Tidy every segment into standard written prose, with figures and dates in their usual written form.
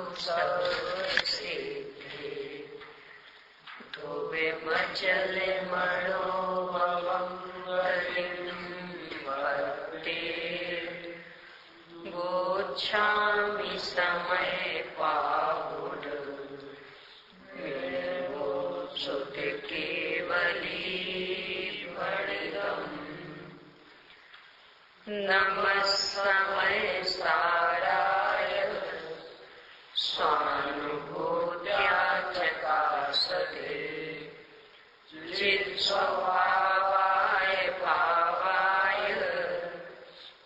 सबसे धोबे मचले मनोमंगलिं भक्ति गोच्छामि समय पाहुड मेवो सुत केवली भणिगम् नमः समय साराय स्वानुभूत्या चकासते चित्स्वभावाय भावाय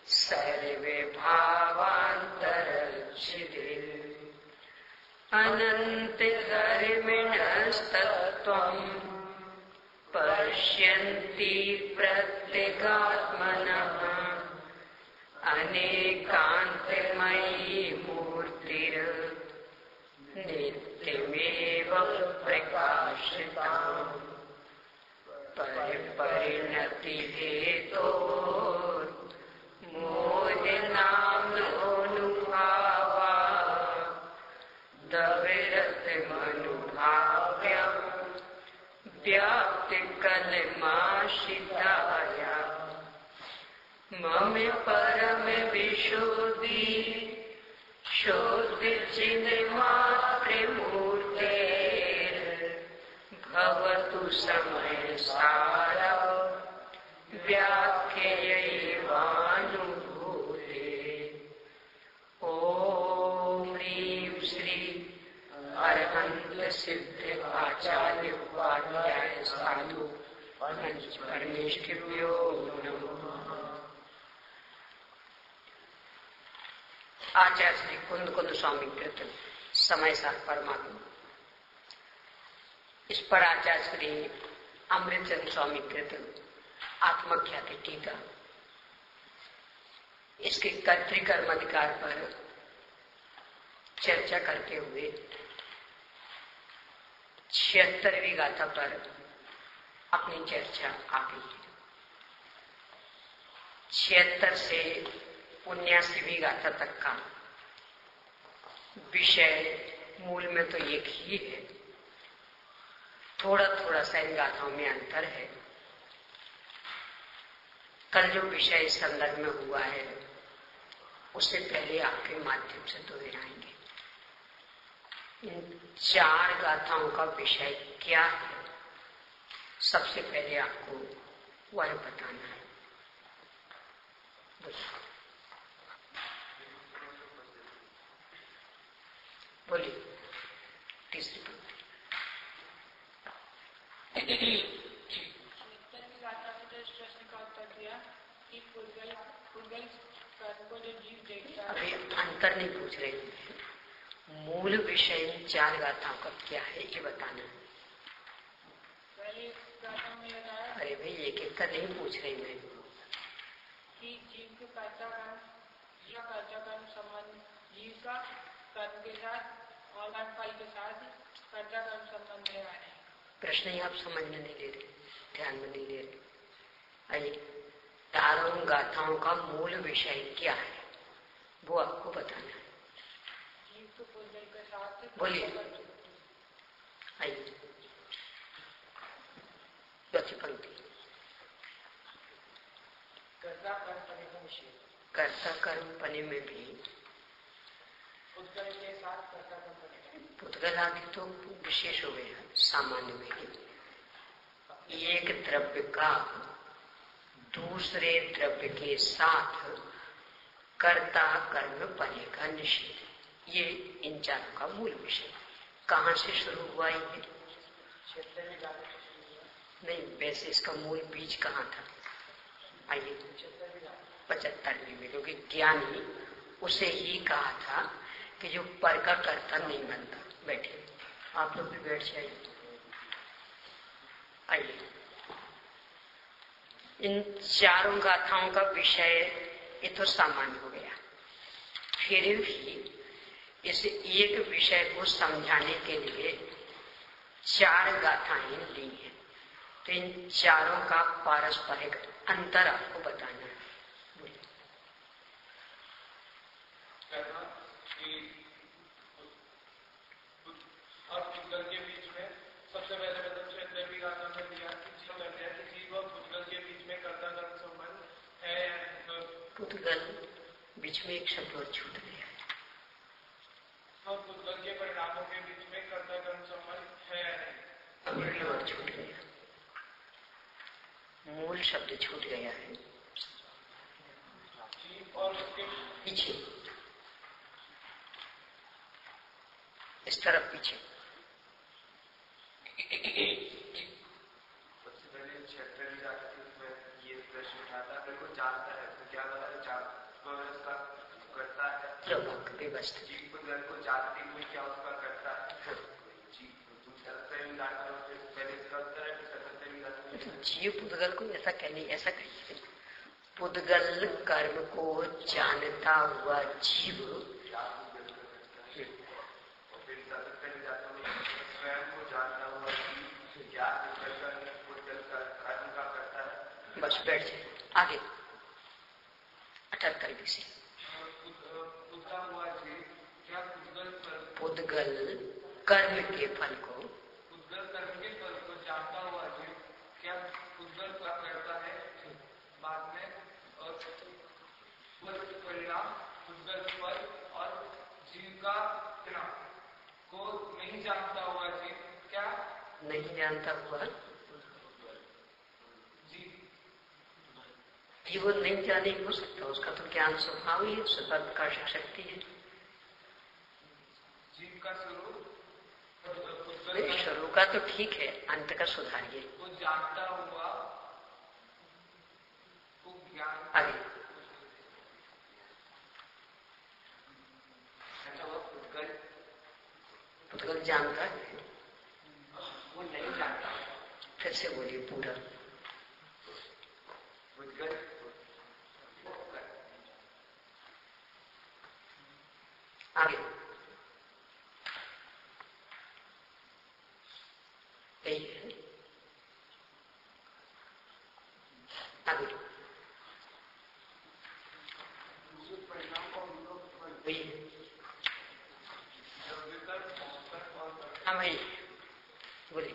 सर्वे भावान्तरच्छिदे अनन्त धर्मिणस्तत्त्वं पश्यन्ति प्रत्यगात्मनः अनेकान्तमयी मूर्तिर् नित्यमेव प्रकाशिता परिणति हेतो मोदिनाम्नोऽनुभावा दविरतिमनुभाव्यं व्याप्तिकलमाशिताय मम परम विशोधि शोधि चिन्मात्रमूर्ते भवतु समय सारा व्याख्यैवानुभूते। ओम ह्रीं श्री अरहंत सिद्ध आचार्य उपाध्याय साधु परमेष्ठिभ्यो नमः। आचार्य श्री कुंद कुंद स्वामी कृत समय सार परमात्मा। इस पर आचार्य श्री अमृतचंद स्वामी कृत आत्मख्याति टीका इसके कर्तृकर्म अधिकार पर चर्चा करते हुए 76वीं गाथा पर अपनी चर्चा आगे की। 76 से 79वीं गाथा तक का विषय मूल में तो एक ही है, थोड़ा थोड़ा सा इन गाथाओं में अंतर है। कल जो विषय इस संदर्भ में हुआ है उससे पहले आपके माध्यम से दोहराएंगे। इन 4 गाथाओं का विषय क्या है, सबसे पहले आपको वह बताना है। बोलिए। तीसरी पंक्ति। अभी अंतर नहीं पूछ रहे, मूल विषय 4 गाथाओं का क्या है ये बताना है। अरे भाई एक एक का नहीं पूछ रही मैं कि जीव के कर्ताकर्म या कर्ताकर्म संबंध जीव का कर्म के साथ और फल के साथ कर्ताकर्म संबंध है। प्रश्न ही आप समझने नहीं ले रहे, ध्यान में नहीं ले रहे। आइए, 4 गाथाओं का मूल विषय क्या है वो आपको बताना है। बोलिए। आइए, चौथी पंक्ति। कर्ता कर्म पने में भी पुद्गल आदि तो विशेष हो गया, सामान्य में एक द्रव्य का दूसरे द्रव्य के साथ कर्ता कर्म पने का निषेध, ये इन 4 का मूल विषय। कहाँ से शुरू हुआ ये? नहीं, वैसे इसका मूल बीज कहाँ था? आइए 75वीं में, क्योंकि ज्ञानी उसे ही कहा था कि जो पर का कर्ता नहीं बनता। बैठे, आप लोग भी बैठ जाइए। आइए, इन 4 गाथाओं का विषय ये तो सामान्य हो गया, फिर भी इस एक विषय को समझाने के लिए 4 गाथाएं ली हैं। तो इन 4 का पारस्परिक अंतर आपको बताना है। पुद्गल के बीच में सबसे पहले मतलब क्षेत्रवी गाथा में दिया कि जीव और पुद्गल के बीच में कर्ता कर्म संबंध है। पुद्गल बीच में एक शब्द और छूट गया है। और पुद्गल के परिणामों के बीच में कर्ता कर्म संबंध है। और छूट गया, मूल शब्द छूट गया है। और उसके पीछे इस तरफ पीछे सबसे पहले क्षेत्र में जाकर उसमें ये प्रश्न उठाता है को जानता है तो क्या उसका करता है व्यवस्था जीव पुद्गल को जानते हुए क्या उसका करता है। जीव पुद्गल को ऐसा कहने ऐसा कहिए, पुद्गल कर्म को जानता हुआ जीव स्वयं को जानता हुआ जीव क्या पुद्गल कर्म का करता है। बस बैठ जाए आगे 78 से पुद्गल कर्म के फल को जानता हुआ जीव क्या पुद्गल का करता है। बाद में परिणाम पुद्गल फल और जीव का परिणाम को नहीं जानता हुआ जीव क्या नहीं जानता हुआ जीव वो नहीं जाने हो सकता, उसका तो ज्ञान स्वभाव ही है, प्रकाशक शक्ति है। जीव का स्वरूप शुरू का तो ठीक है, अंत का सुधारिए। वो जानता हुआ वो ज्ञान आगे पुद्गल जानता है, वो नहीं जानता। फिर से बोलिए पूरा। पुद्गल आगे यही है। आगे वही है। हाँ भाई बोलिए।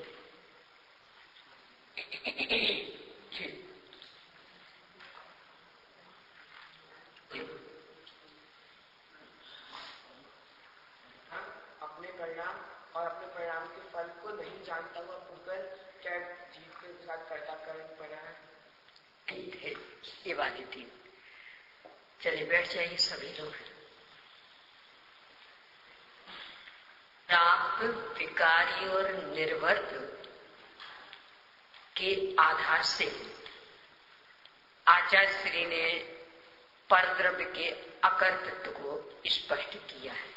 अपने परिणाम और अपने परिणाम के फल को नहीं जानता हुआ पुद्गल क्या जीव के साथ कर्ता कर्म बना है। ठीक है, ये बातें थी। चलिए बैठ जाइए सभी लोग। प्राप्त विकारी और निर्वर्त के आधार से आचार्य श्री ने परद्रव्य के अकर्तृत्व को स्पष्ट किया है।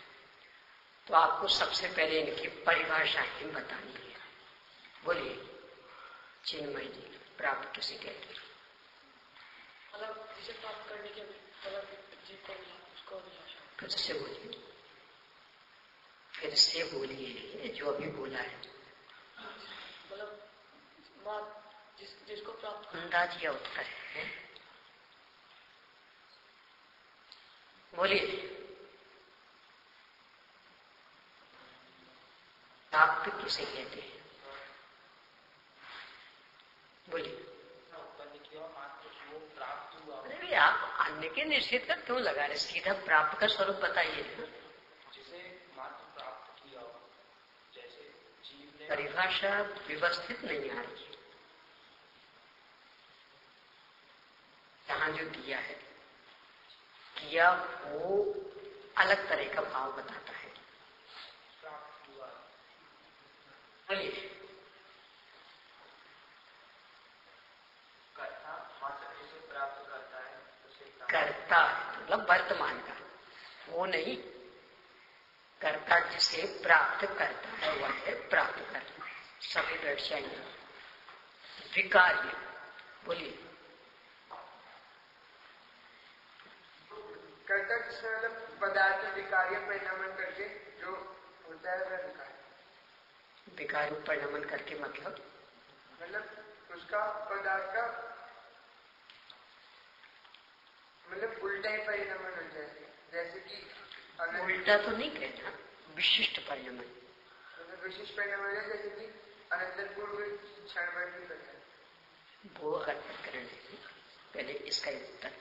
तो आपको सबसे पहले इनकी परिभाषा ही बतानी है। बोलिए चिन्मय जी, प्राप्त किसे कहते हैं? मतलब जिसे प्राप्त करने के मतलब जीव को उसको फिर से बोलिए, फिर से बोलिए जो अभी बोला है। मतलब जिसको प्राप्त अंदाजिया उत्तर है, बोलिए। प्राप्त किसे कहते हैं? बोलिए। अरे आप अन्य के निषेध का क्यों लगा रहे? सीधा प्राप्त का स्वरूप बताइए। जिसे मात्र प्राप्त किया हो, जैसे जीव ने परिभाषा व्यवस्थित नहीं आ रही है। यहां जो दिया है, किया वो अलग तरह का भाव बताता है। प्राप्त हुआ बोलिए। कर्ता मात्र जिसे प्राप्त करता है उसे कर्ता मतलब वर्तमान का, वो नहीं। कर्ता जिसे प्राप्त करता है वह है प्राप्त करता है। सभी बैठ जाएंगे। विकार्य बोलिए। कर्ता जिसमें मतलब पदार्थ विकार्य परिणामन करके जो होता है वह विकार। विकार परिणामन करके मतलब उसका पदार्थ का मतलब उल्टा ही परिणामन हो जाए। जैसे कि उल्टा तो नहीं कहना, विशिष्ट परिणामन। विशेष परिणाम है जैसे कि अनंतर पूर्व क्षणवर्ती प्रकरण, वो अगर प्रकरण है पहले इसका उत्तर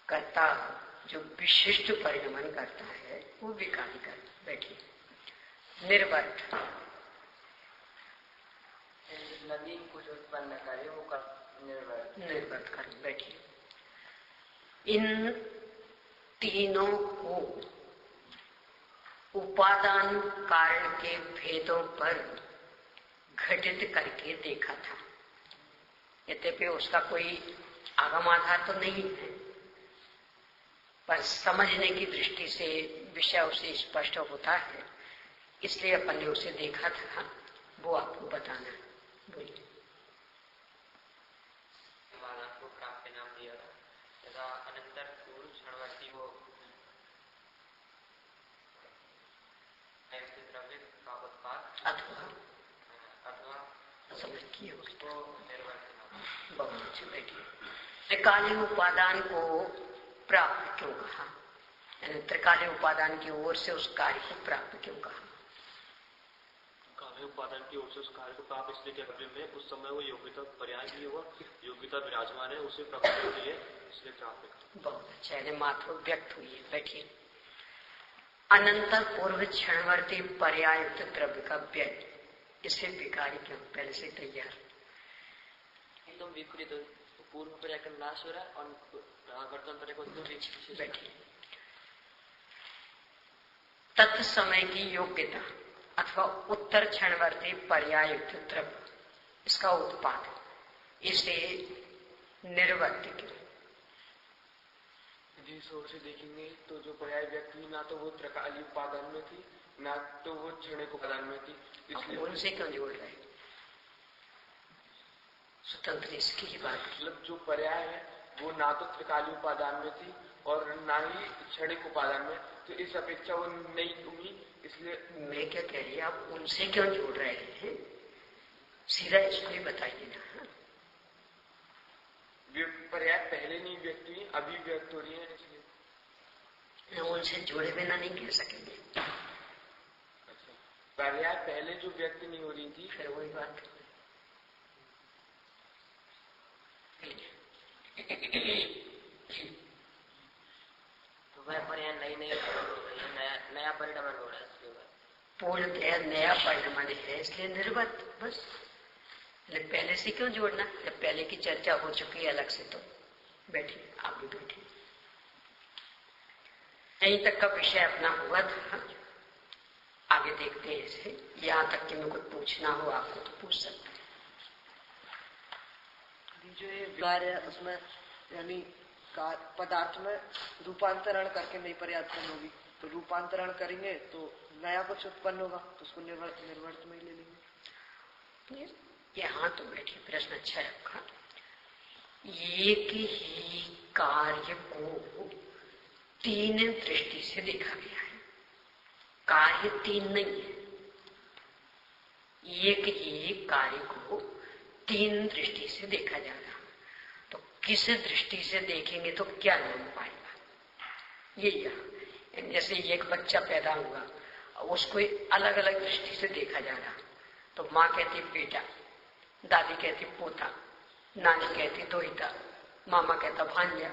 कर्ता जो विशिष्ट परिणमन करता है वो विकारी कर बैठिए। निर्वर्त नदी कुछ उत्पन्न करे वो निर्वर्त कर बैठिए। इन तीनों को उपादान कारण के भेदों पर घटित करके देखा था। यद्यपि उसका कोई आगम आधार तो नहीं है, पर समझने की दृष्टि से विषय उसे स्पष्ट होता है, इसलिए अपन ने उसे देखा था, वो आपको बताना है। बोलिए। आपको प्राप्त नाम दिया था तथा अनंतर पूर्व क्षणवर्ती वो द्रव्य का उत्पाद अथवा समझ किए उसको निर्वर्त नाम। बहुत अच्छे बैठिए। त्रिकालीय उपादान को प्राप्त क्यों कहा, यानी त्रिकालीय उपादान की ओर से उस कार्य को प्राप्त क्यों कहा? काले उपादान की ओर से उस कार्य को प्राप्त इसलिए क्या में उस समय वो योग्यता पर्याय भी हुआ, योग्यता विराजमान है, उसे प्राप्त के लिए इसलिए प्राप्त। बहुत अच्छा, यानी मात्र व्यक्त हुई है। बैठिए। अनंतर पूर्व क्षणवर्ती पर्यायुक्त द्रव्य का व्यय, इसे विकारी क्यों? पहले से तैयार एकदम विपरीत, पूर्व पर्याय का नाश हो रहा है और वर्तमान पर्याय को बैठिए। तत्समय की योग्यता अथवा उत्तर क्षणवर्ती पर्यायुक्त द्रव्य, इसका उत्पाद, इसे निर्वर्त क्यों? यदि इस ओर से देखेंगे तो जो पर्याय व्यक्ति ना तो वो त्रिकालीय उपादान में थी, ना तो वो क्षणिक उपादान में थी, इसलिए उनसे क्यों जोड़ रहे? स्वतंत्र इसकी ही बात। मतलब जो पर्याय है वो ना तो त्रिकालीय उपादान में थी और ना ही क्षणिक उपादान में, तो इस अपेक्षा वो नहीं हुई, इसलिए। मैं क्या कह रही है, आप उनसे क्यों जोड़ रहे हैं? सीधा इसको ही बताइए ना। पर्याय पहले नहीं व्यक्त हुई, अभी व्यक्त हो रही है, इसलिए उनसे जोड़े बिना नहीं कह सकेंगे। अच्छा, पर्याय पहले जो व्यक्त नहीं हो रही थी, फिर वही बात। तो वह पर्याय नया परिणाम हो रहा है, पूर्णतया नया परिणाम है, इसलिए निर्वर्त। बस पहले से क्यों जोड़ना, जब पहले की चर्चा हो चुकी है अलग से। तो बैठिए, आप भी बैठिए। यहीं तक का विषय अपना हुआ था, आगे देखते हैं इसे। यहाँ तक कि मैं कुछ पूछना हो आपको तो पूछ सकते हैं। जो ये कार्य है उसमें यानी पदार्थ में रूपांतरण करके नई पर्याप्त होगी, तो रूपांतरण करेंगे तो नया कुछ उत्पन्न होगा, तो उसको निर्वर्त में ही ले लेंगे। यहाँ तो बैठिए, प्रश्न अच्छा है आपका। एक ही कार्य को तीन दृष्टि से देखा गया है, कार्य तीन नहीं है। एक ही कार्य को तीन दृष्टि से देखा जा रहा, तो किस दृष्टि से देखेंगे तो क्या नाम पाएगा? ये यहाँ जैसे एक बच्चा पैदा हुआ, उसको अलग अलग दृष्टि से देखा जा रहा, तो माँ कहती बेटा, दादी कहती पोता, नानी कहती दोहिता, मामा कहता भांजा।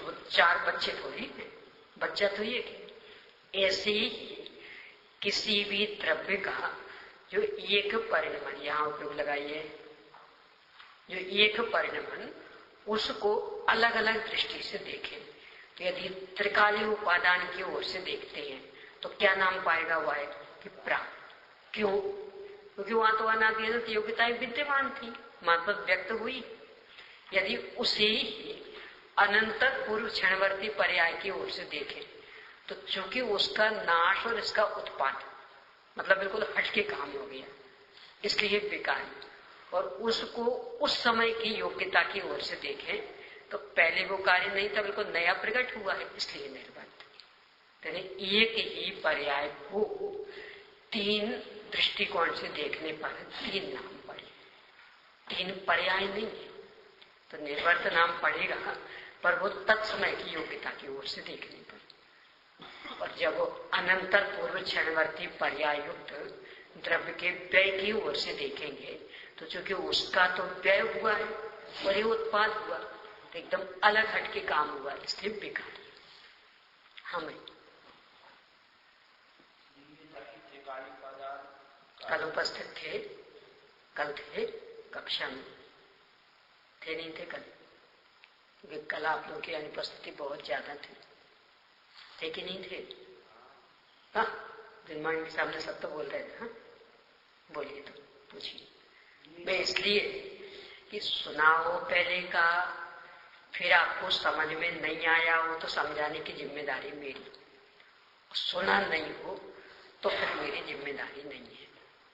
वो चार बच्चे थोड़ी हैं, बच्चा तो ये। ऐसे ही किसी भी द्रव्य का जो एक परिणमन, यहाँ उपयोग लगाइए, जो एक परिणमन, उसको अलग अलग दृष्टि से देखें। तो यदि त्रिकालीय उपादान की ओर से देखते हैं तो क्या नाम पाएगा? वह है कि प्राप्त। क्यों? क्योंकि वहां तो अनादि अनंत योग्यताएं विद्यमान थी, मात्र व्यक्त हुई। यदि उसे ही अनंतर पूर्व क्षणवर्ती पर्याय की ओर से देखें तो चूंकि उसका नाश और इसका उत्पाद मतलब बिल्कुल हटके काम हो गया, इसलिए बेकार। और उसको उस समय की योग्यता की ओर से देखें तो पहले वो कार्य नहीं था, बिल्कुल नया प्रकट हुआ है, इसलिए निर्बंध। एक ही पर्याय को तीन दृष्टिकोण से देखने पर तीन नाम पड़े, तीन पर्याय नहीं है, तो निर्वर्त नाम पड़ेगा, पर वो तत्समय की योग्यता की ओर से देखने पर। और जब अनंतर पूर्व क्षणवर्ती पर्यायुक्त द्रव्य के व्यय की ओर से देखेंगे तो चूंकि उसका तो व्यय हुआ है और ये उत्पाद हुआ तो एकदम अलग हटके काम हुआ, इसलिए बेकार हमें कल उपस्थित थे, कल थे कक्षा में थे नहीं थे कल, क्योंकि कल आप लोगों की अनुपस्थिति बहुत ज्यादा थी, थे कि नहीं थे? हाँ, दिनमान के सामने सब तो बोल रहे थे। हाँ बोलिए तो पूछिए। मैं इसलिए कि सुना हो पहले का, फिर आपको समझ में नहीं आया हो तो समझाने की जिम्मेदारी मेरी, सुना नहीं हो तो फिर मेरी जिम्मेदारी नहीं है।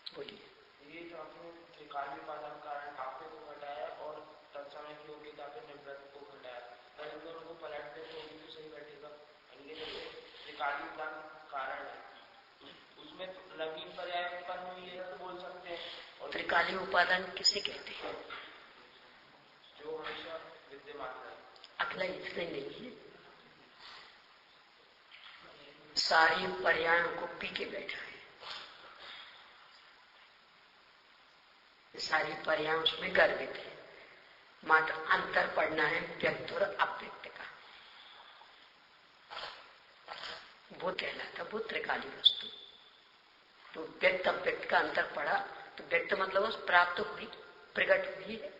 बोलिए। ये जो आपने त्रिकाली उपादान कारण आपके को घटाया और तत्समय की योग्यता पे निवृत्त को घटाया, पर इन दोनों को पलट दे तो भी तो सही बैठेगा। त्रिकाली उपादान कारण है, उसमें नवीन पर्याय उत्पन्न हुई है तो बोल सकते हैं। और त्रिकाली उपादान किसे कहते हैं? जो हमेशा विद्यमान है। अगला इतने नहीं है, सारी पर्यायों को पी के बैठा है, सारी पर्याय उसमें गर्भित है, मात्र अंतर पढ़ना है व्यक्त और अव्यक्त का। वो कहलाता वो त्रिकाली वस्तु। तो व्यक्त अव्यक्त का अंतर पड़ा तो व्यक्त मतलब उस प्राप्त हुई, प्रकट हुई है,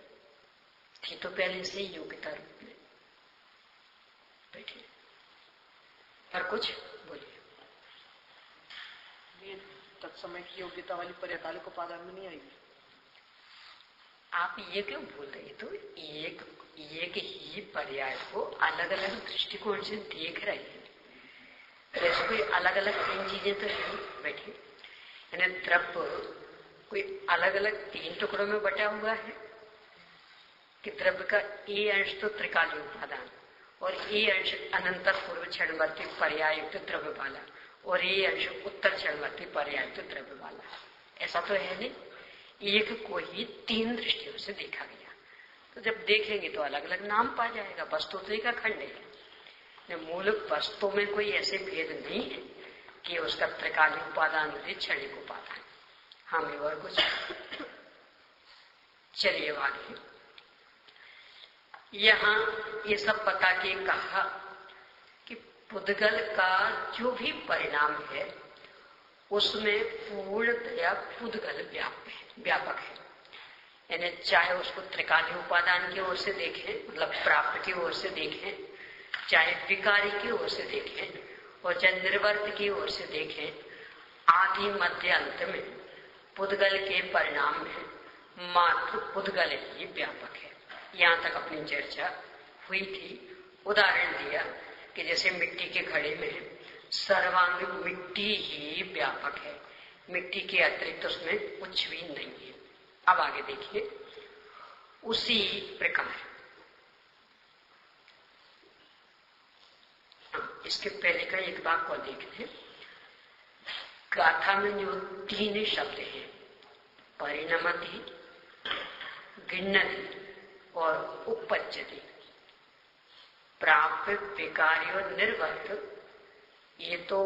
थी तो पहले से ही योग्यता रूप में बैठे। और कुछ बोलिए। ये तत्समय की योग्यता वाली पर्याकालिक उपादान में नहीं आएगी। आप ये क्यों बोल रहे? तो एक ही पर्याय को अलग अलग दृष्टिकोण से देख रहे हैं, जैसे कोई अलग अलग तीन चीजें तो नहीं बैठी, यानी द्रव्य कोई अलग अलग तीन टुकड़ों में बटा हुआ है कि द्रव्य का ए अंश तो त्रिकाली उपादान और ए अंश अनंतर पूर्व क्षणवर्ती पर्यायुक्त द्रव्य वाला और ए अंश उत्तर क्षणवर्ती पर्यायुक्त द्रव्य वाला, ऐसा तो है नहीं। एक को ही तीन दृष्टियों से देखा गया, तो जब देखेंगे तो अलग अलग नाम पा जाएगा। वस्तु तो एक अखंड है, मूल वस्तु में कोई ऐसे भेद नहीं है कि उसका त्रिकाली उपादान है क्षणिक उपादान। हमें और कुछ चलिए आगे। यहाँ ये सब बता के कहा कि पुद्गल का जो भी परिणाम है उसमें पूर्णतया पुद्गल व्यापक है, यानी चाहे उसको त्रिकाली उपादान की ओर से देखें, मतलब प्राप्त की ओर से देखें, चाहे विकारी की ओर से देखें और चाहे निर्वर्त की ओर से देखें, आदि मध्य अंत में पुद्गल के परिणाम में मात्र पुद्गल ही व्यापक है। यहाँ तक अपनी चर्चा हुई थी। उदाहरण दिया कि जैसे मिट्टी के घड़े में सर्वांग मिट्टी ही व्यापक है, मिट्टी के अतिरिक्त उसमें कुछ भी नहीं है। अब आगे देखिए, उसी प्रकार इसके पहले का एक भाग को देखते। गाथा में जो तीन शब्द हैं, परिणमति, गिन्नति और उपपज्यति, प्राप्य, विकारी और निर्वर्त, ये तो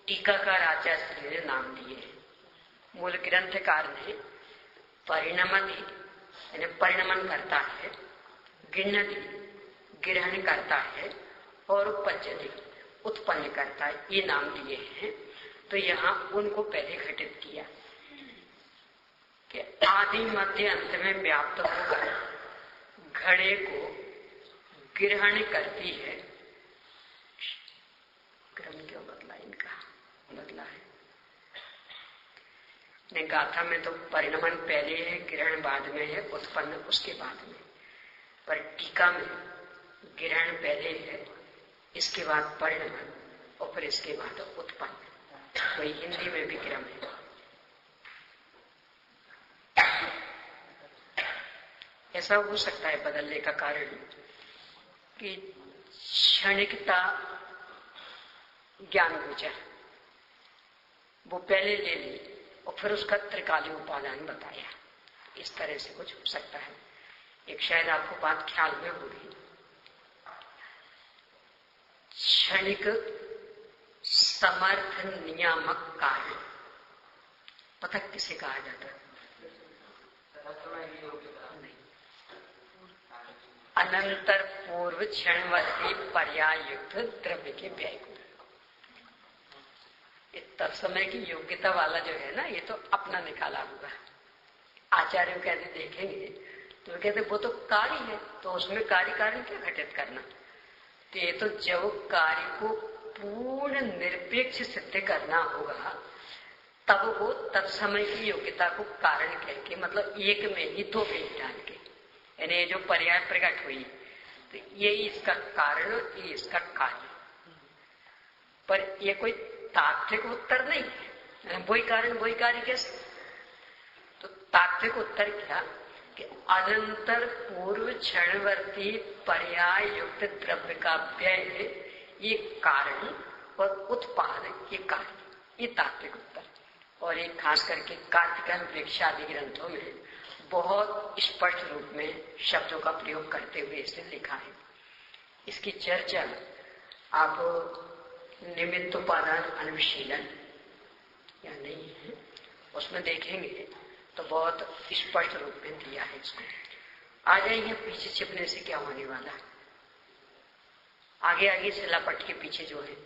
टीकाकार आचार्य श्री ने नाम दिए हैं। मूल ग्रंथकार ने परिणमति यानी परिणमन करता है, गिन्नति ग्रहण करता है और उपपज्यति उत्पन्न करता है, ये नाम दिए हैं। तो यहाँ उनको पहले घटित किया कि आदि मध्य अंत में व्याप्त होकर घड़े को ग्रहण करती है। क्रम क्यों बदला? इनका बदला है। गाथा में तो परिणमन पहले है, ग्रहण बाद में है, उत्पन्न उसके बाद में। पर टीका में ग्रहण पहले है, इसके बाद परिणमन और फिर इसके बाद उत्पन्न। वही हिंदी में भी क्रम है। ऐसा हो सकता है बदलने का कारण कि क्षणिकता ज्ञान गोचर वो पहले ले ली और फिर उसका त्रिकाली उपादान बताया, इस तरह से कुछ हो सकता है। एक शायद आपको बात ख्याल में होगी, क्षणिक समर्थ नियामक कारण। पता किसे कहा जाता है? नहीं, अनंतर पूर्व क्षणवर्ती पर्याय युक्त द्रव्य के व्यय को। तत्समय की योग्यता वाला जो है ना, ये तो अपना निकाला हुआ। आचार्य कहते देखेंगे तो कहते वो तो कार्य है, तो उसमें कार्य कारण क्या घटित करना। तो ये तो जब कार्य को पूर्ण निरपेक्ष सिद्ध करना होगा तब वो तत्समय की योग्यता को कारण कह के, मतलब एक में ही दो भेद डाल के, यानी ये जो पर्याय प्रकट हुई तो ये इसका कारण और ये इसका कार्य। पर ये कोई तात्विक उत्तर नहीं है, वही कारण वही कार्य कैसे। तो तात्विक उत्तर क्या कि अनंतर पूर्व क्षणवर्ती पर्याय युक्त द्रव्य का व्यय ये कारण और उत्पाद ये कार्य, ये तात्विक उत्तर। और एक खास करके कार्तिकानुप्रेक्षा आदि ग्रंथों में बहुत स्पष्ट रूप में शब्दों का प्रयोग करते हुए इसे लिखा है। इसकी चर्चा आप निमित्त उपादान अनुशीलन या नहीं है उसमें देखेंगे तो बहुत स्पष्ट रूप में दिया है इसको। आ जाइए, पीछे छिपने से क्या होने वाला। आगे आगे शिलापट्ट के पीछे जो है,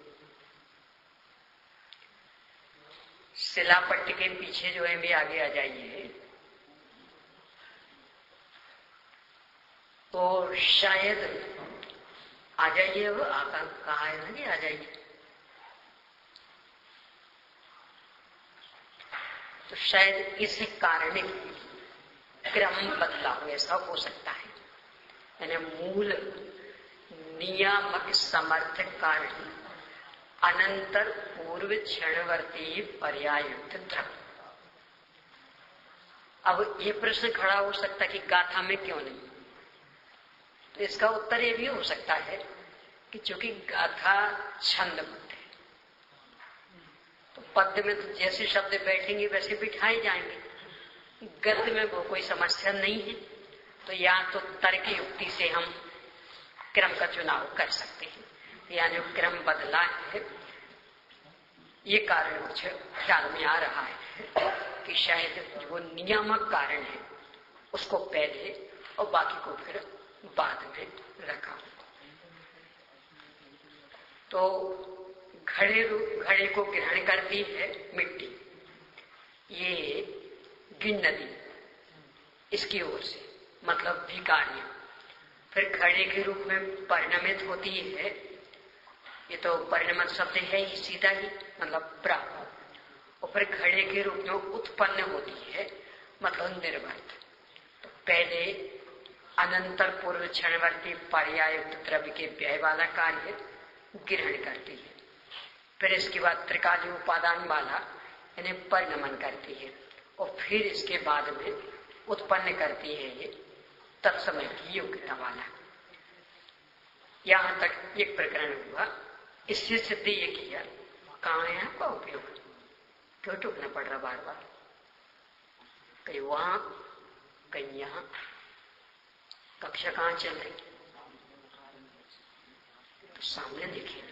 शिलापट्ट के पीछे जो है भी आगे आ जाइए तो शायद आ जाइए। अब आका कहा है ना कि आ जाइए, तो शायद इसी कारण क्रम बदला हो, ऐसा हो सकता है। यानी मूल नियामक समर्थक कारण अनंतर पूर्व क्षणवर्ती पर्यायुक्त द्रव्य। अब ये प्रश्न खड़ा हो सकता है कि गाथा में क्यों नहीं, तो इसका उत्तर ये भी हो सकता है कि चूंकि गाथा छंदबद्ध है तो पद्य में तो जैसे शब्द बैठेंगे वैसे बिठाए जाएंगे, गद्य में वो कोई समस्या नहीं है। तो या तो तर्क युक्ति से हम क्रम का चुनाव कर सकते हैं, यानी क्रम बदला है। ये कारण कुछ ख्याल में आ रहा है कि शायद वो नियामक कारण है उसको पहले और बाकी को फिर बाद में रखा। तो घड़े को ग्रहण करती है मिट्टी, ये गिन नदी इसकी ओर से, मतलब भिकारियां। फिर घड़े के रूप में परिणमित होती है, ये तो परिणमित शब्द है ही सीधा ही, मतलब प्राप्त। और फिर घड़े के रूप में उत्पन्न होती है, मतलब निर्वर्त। तो पहले अनंतर पूर्व क्षणवर्ती पर्यायुक्त द्रव्य के व्यय वाला कार्य ग्रहण करती है। फिर इसके बाद त्रिकाली उपादान वाला यानी परिणमन करती है, और फिर इसके बाद में उत्पन्न करती है ये तत्समय की योग्यता वाला। यहां तक एक प्रकरण हुआ। इससे सिद्ध ये किया, कहाँ है आपका उपयोग, क्यों टूटना पड़ रहा बार बार, कहीं वहां कहीं यहां, कक्षा कहाँ चल रही, तो सामने देखिए ना।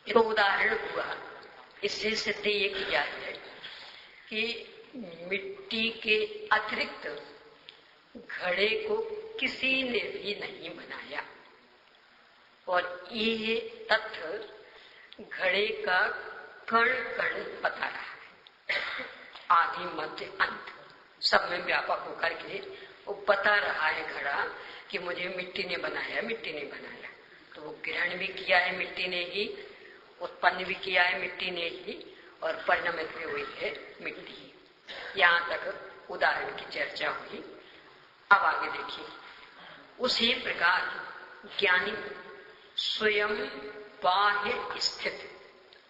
एक उदाहरण हुआ, इससे सिद्ध ये किया है कि मिट्टी के अतिरिक्त घड़े को किसी ने भी नहीं बनाया, और ये तथ्य घड़े का कण कण बता रहा है। आदि मध्य अंत सब में व्यापक होकर के वो बता रहा है घड़ा कि मुझे मिट्टी ने बनाया, मिट्टी ने बनाया। तो वो ग्रहण भी किया है मिट्टी ने ही, उत्पन्न भी किया है मिट्टी ने ही, और परिणमित भी हुई है मिट्टी ही। यहां तक उदाहरण की चर्चा हुई। अब आगे देखिए, उसी प्रकार ज्ञानी स्वयं बाह्य स्थित,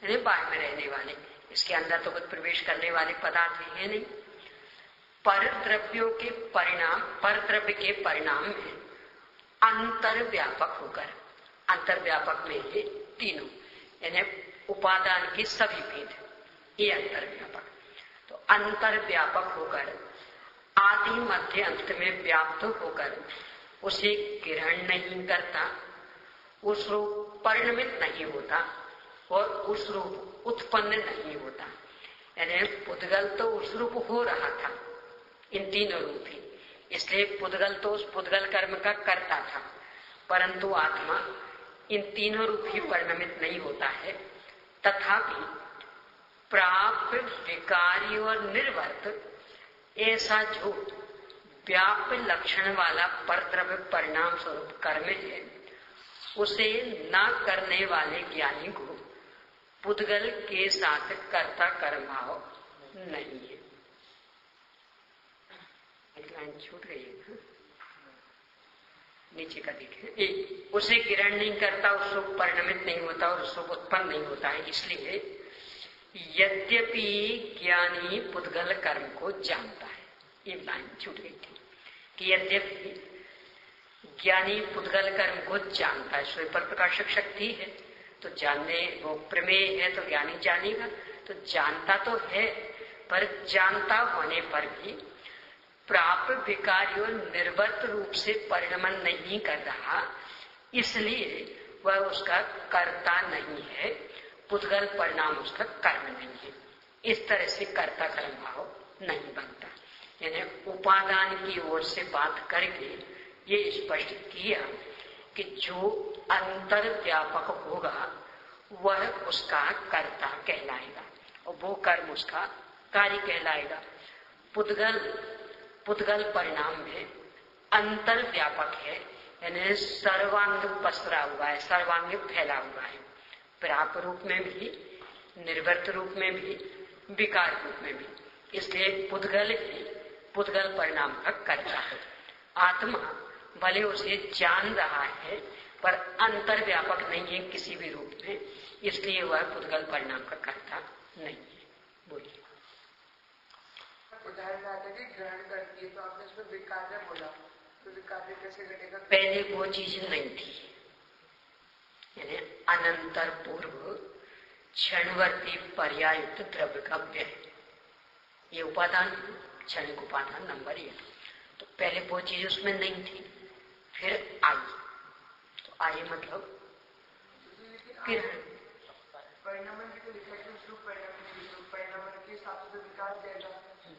यानी बाहर में रहने वाले, इसके अंदर तो कुछ प्रवेश करने वाले पदार्थ है नहीं, पर द्रव्य के परिणाम में अंतर व्यापक होकर, अंतर व्यापक में ये तीनों यानी उपादान के सभी भेद, ये अंतर व्यापक। तो अंतर व्यापक होकर आदि मध्य अंत में व्याप्त होकर उसे ग्रहण नहीं करता, उसको परिणमित नहीं होता और उस रूप उत्पन्न नहीं होता। यानी पुद्गल तो उस रूप हो रहा था इन तीनों रूप ही, इसलिए पुद्गल तो उस पुद्गल कर्म का करता था, परंतु आत्मा इन तीनों रूप ही परिणमित नहीं होता है। तथापि प्राप्त विकारी और निर्वर्त ऐसा जो व्याप्त लक्षण वाला परद्रव्य परिणाम स्वरूप कर्म है, उसे न करने वाले ज्ञानी को पुद्गल के साथ कर्ता कर्म भाव नहीं है। एक लाइन छूट गई है, नीचे का देखें। उसे ग्रहण नहीं करता, उसको परिणमित नहीं होता और उसको उत्पन्न नहीं होता है। इसलिए यद्यपि ज्ञानी पुद्गल कर्म को जानता है, ये लाइन छूट गई थी कि यद्यपि ज्ञानी पुद्गल कर्म को जानता है, स्वयं पर प्रकाशक शक्ति है तो जानने, वो प्रमेय है तो ज्ञानी जानेगा, तो जानता तो है, पर जानता होने पर भी प्राप्त विकारी और निर्वर्त रूप से परिणमन नहीं कर रहा, इसलिए वह उसका कर्ता नहीं है, पुद्गल परिणाम उसका कर्म नहीं है। इस तरह से कर्ता कर्म भाव नहीं बनता। यानी उपादान की ओर से बात करके ये स्पष्ट किया कि जो अंतर व्यापक होगा वह उसका कर्ता कहलाएगा और वो कर्म उसका कार्य कहलाएगा। पुद्गल परिणाम में अंतर व्यापक है, यानी सर्वांग पसरा हुआ है, सर्वांग फैला हुआ है, प्राप रूप में भी, निर्वर्त रूप में भी, विकार रूप में भी। इसलिए पुद्गल ही पुद्गल परिणाम का कर्ता है। आत्मा भले उसे जान रहा है पर अंतर व्यापक नहीं है किसी भी रूप में, इसलिए वह पुद्गल परिणाम का कर्ता नहीं है। बोलिए। उदाहरण आता है कि ग्रहण करती है तो आपने उसमें विकार्य बोला, तो विकार्य कैसे घटेगा? पहले वो चीज नहीं थी, यानी अनंतर पूर्व क्षणवर्ती पर्यायुक्त द्रव्य का व्यय, ये उपादान क्षणिक उपादान नंबर एक। तो पहले वो चीज उसमें नहीं थी, फिर आई, तो आई मतलब परिणामन की तो लिखा है उसको परिणामन के हिसाब से विकास देगा,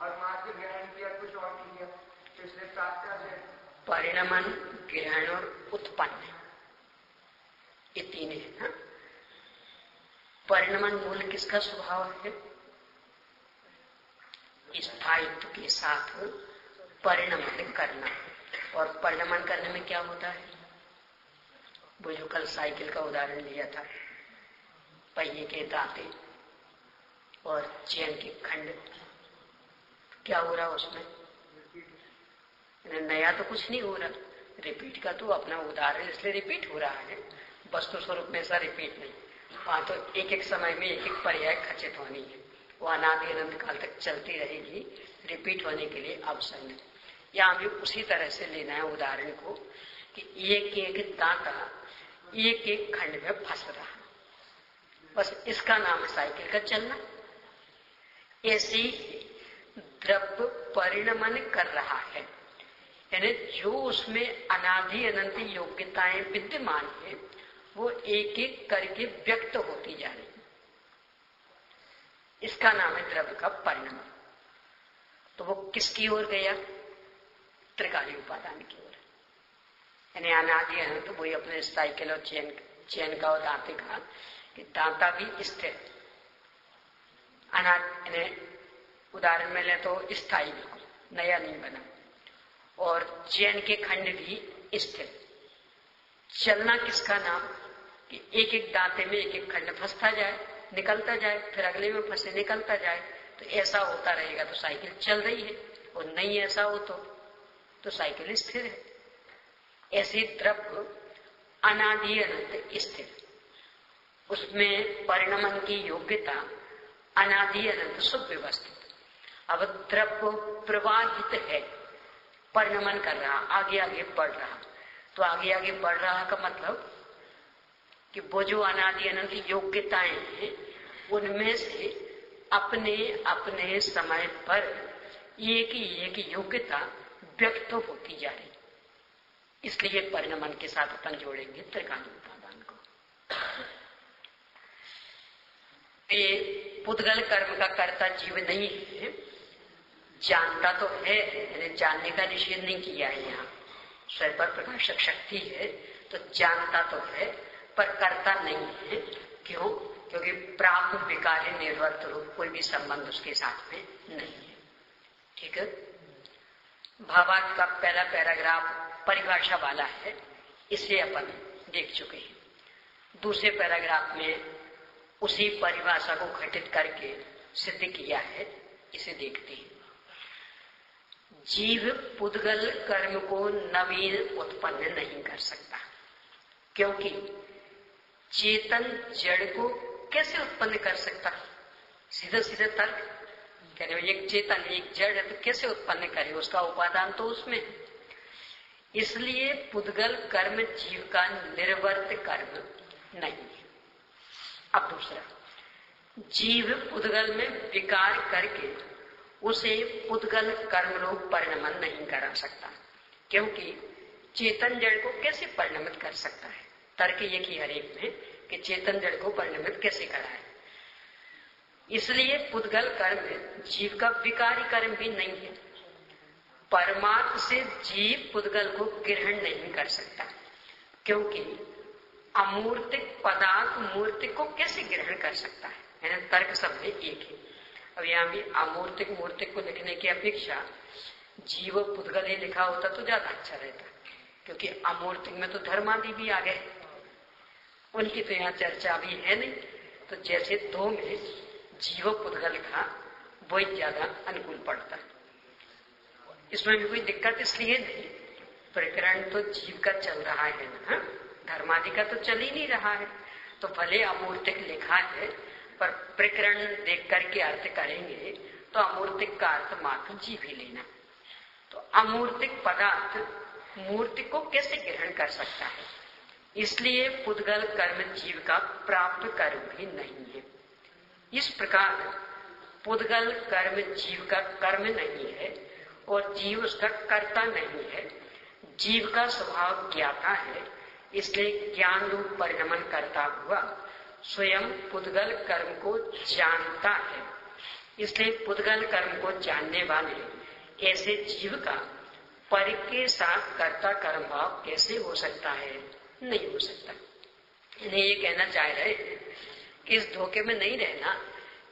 और मात्र ग्रहण किया कुछ और नहीं किया तो इसलिए प्राप्त आ जाएगा। परिणमन, ग्रहण और उत्पन्न, ये तीन है ना। परिणमन मूल किसका स्वभाव है? स्थायित्व के साथ परिणमन करना। और परिणमन करने में क्या होता है? वो जो कल साइकिल का उदाहरण लिया था, पहिए के दांते और चेन के खंड, क्या हो रहा उसमें? नया तो कुछ नहीं हो रहा, रिपीट का तो अपना उदाहरण इसलिए रिपीट हो रहा है, वस्तु स्वरूप में ऐसा रिपीट नहीं। वहां तो एक एक समय में एक एक पर्याय खचित होनी है, वो अनादि अनंत काल तक चलती रहेगी, रिपीट होने के लिए अवसर नहीं। यहाँ भी उसी तरह से लेना है उदाहरण को कि एक एक दांता एक एक खंड में फंस रहा, बस इसका नाम है साइकिल का चलना। ऐसे ही द्रव्य परिणमन कर रहा है, यानी जो उसमें अनादि अनंत योग्यताएं विद्यमान है वो एक एक करके व्यक्त होती जा रही, इसका नाम है द्रव्य का परिणमन। तो वो किसकी ओर गया? त्रिकाली उपादान की ओर, यानी अनादि अनंत। वही अपने साइकिल और चेन का और दांते का कि दांता भी स्थिर, अनादि उदाहरण में ले तो स्थायी, बिल्कुल नया नहीं बना, और चेन के खंड भी स्थिर। चलना किसका नाम? कि एक एक दांते में एक एक खंड फंसता जाए, निकलता जाए, फिर अगले में फंसे निकलता जाए, तो ऐसा होता रहेगा तो साइकिल चल रही है, और नहीं ऐसा हो तो साइकिल स्थिर है। ऐसे द्रव्य अनादि अनंत स्थिर, उसमें परिणमन की योग्यता अनादि अनंत सुव्यवस्थित। अब द्रव्य प्रवाहित है, परिणमन कर रहा, आगे आगे बढ़ रहा, तो आगे आगे बढ़ रहा का मतलब कि वो जो अनादि अनंत योग्यताएं हैं उनमें से अपने अपने समय पर एक योग्यता व्यक्त होती जा रही, इसलिए परिणमन के साथ अपन जोड़ेंगे त्रिकाली उपादान को। ये पुद्गल कर्म का कर्ता जीव नहीं है, जानता तो है, यानी जानने का निषेध नहीं किया है। यहाँ स्वयं पर प्रकाशक शक्ति है तो जानता तो है पर कर्ता नहीं है। क्यों? क्योंकि प्राप्त विकार निर्वर्त रूप कोई भी संबंध उसके साथ में नहीं है। ठीक है। भावार्थ का पहला पैराग्राफ परिभाषा वाला है, इसे अपन देख चुके हैं। दूसरे पैराग्राफ में उसी परिभाषा को घटित करके सिद्ध किया है, इसे देखते हैं। जीव पुद्गल कर्म को नवीन उत्पन्न नहीं कर सकता, क्योंकि चेतन जड़ को कैसे उत्पन्न कर सकता? सीधा सीधा तर्क कहने में, एक चेतन एक जड़ है तो कैसे उत्पन्न करे? उसका उपादान तो उसमें है। इसलिए पुद्गल कर्म जीव का निर्वर्त कर्म नहीं है। अब दूसरा, जीव पुद्गल में विकार करके उसे पुद्गल कर्म रूप परिणमन नहीं करा सकता, क्योंकि चेतन जड़ को कैसे परिणमित कर सकता है? तर्क एक ही हर एक में कि चेतन जड़ को परिणमित कैसे कराए। इसलिए पुद्गल कर्म जीव का विकारी कर्म भी नहीं है। परमार्थ से जीव पुद्गल को ग्रहण नहीं कर सकता, क्योंकि अमूर्तिक पदार्थ मूर्तिक को कैसे ग्रहण कर सकता है? यानी तर्क सब में एक है। अब यहाँ भी अमूर्तिक मूर्तिक को लिखने की अपेक्षा जीव पुद्गल ही लिखा होता तो ज्यादा अच्छा रहता, क्योंकि अमूर्तिक में तो धर्मादि भी आ गए, उनकी तो यहाँ चर्चा भी है नहीं। तो जैसे दो में जीव पुद्गल लिखा वही ज्यादा अनुकूल पड़ता। इसमें भी कोई दिक्कत इसलिए नहीं, प्रकरण तो जीव का चल रहा है ना, धर्मादि का तो चल ही नहीं रहा है। तो भले अमूर्तिक लिखा है पर प्रकरण देख करके अर्थ करेंगे तो अमूर्तिक का अर्थ मात्र जीव ही लेना। तो अमूर्तिक पदार्थ मूर्तिक को कैसे ग्रहण कर सकता है? इसलिए पुद्गल कर्म जीव का प्राप्त कर्म भी नहीं है। इस प्रकार पुद्गल कर्म जीव का कर्म नहीं है और जीव उसका कर्ता नहीं है। जीव का स्वभाव ज्ञाता है, इसलिए ज्ञान रूप परिणमन करता हुआ स्वयं पुद्गल कर्म को जानता है। इसलिए पुद्गल कर्म को जानने वाले ऐसे जीव का पर के साथ कर्ता कर्म भाव कैसे हो सकता है? नहीं हो सकता। इन्हें ये कहना चाह रहे हैं कि इस धोखे में नहीं रहना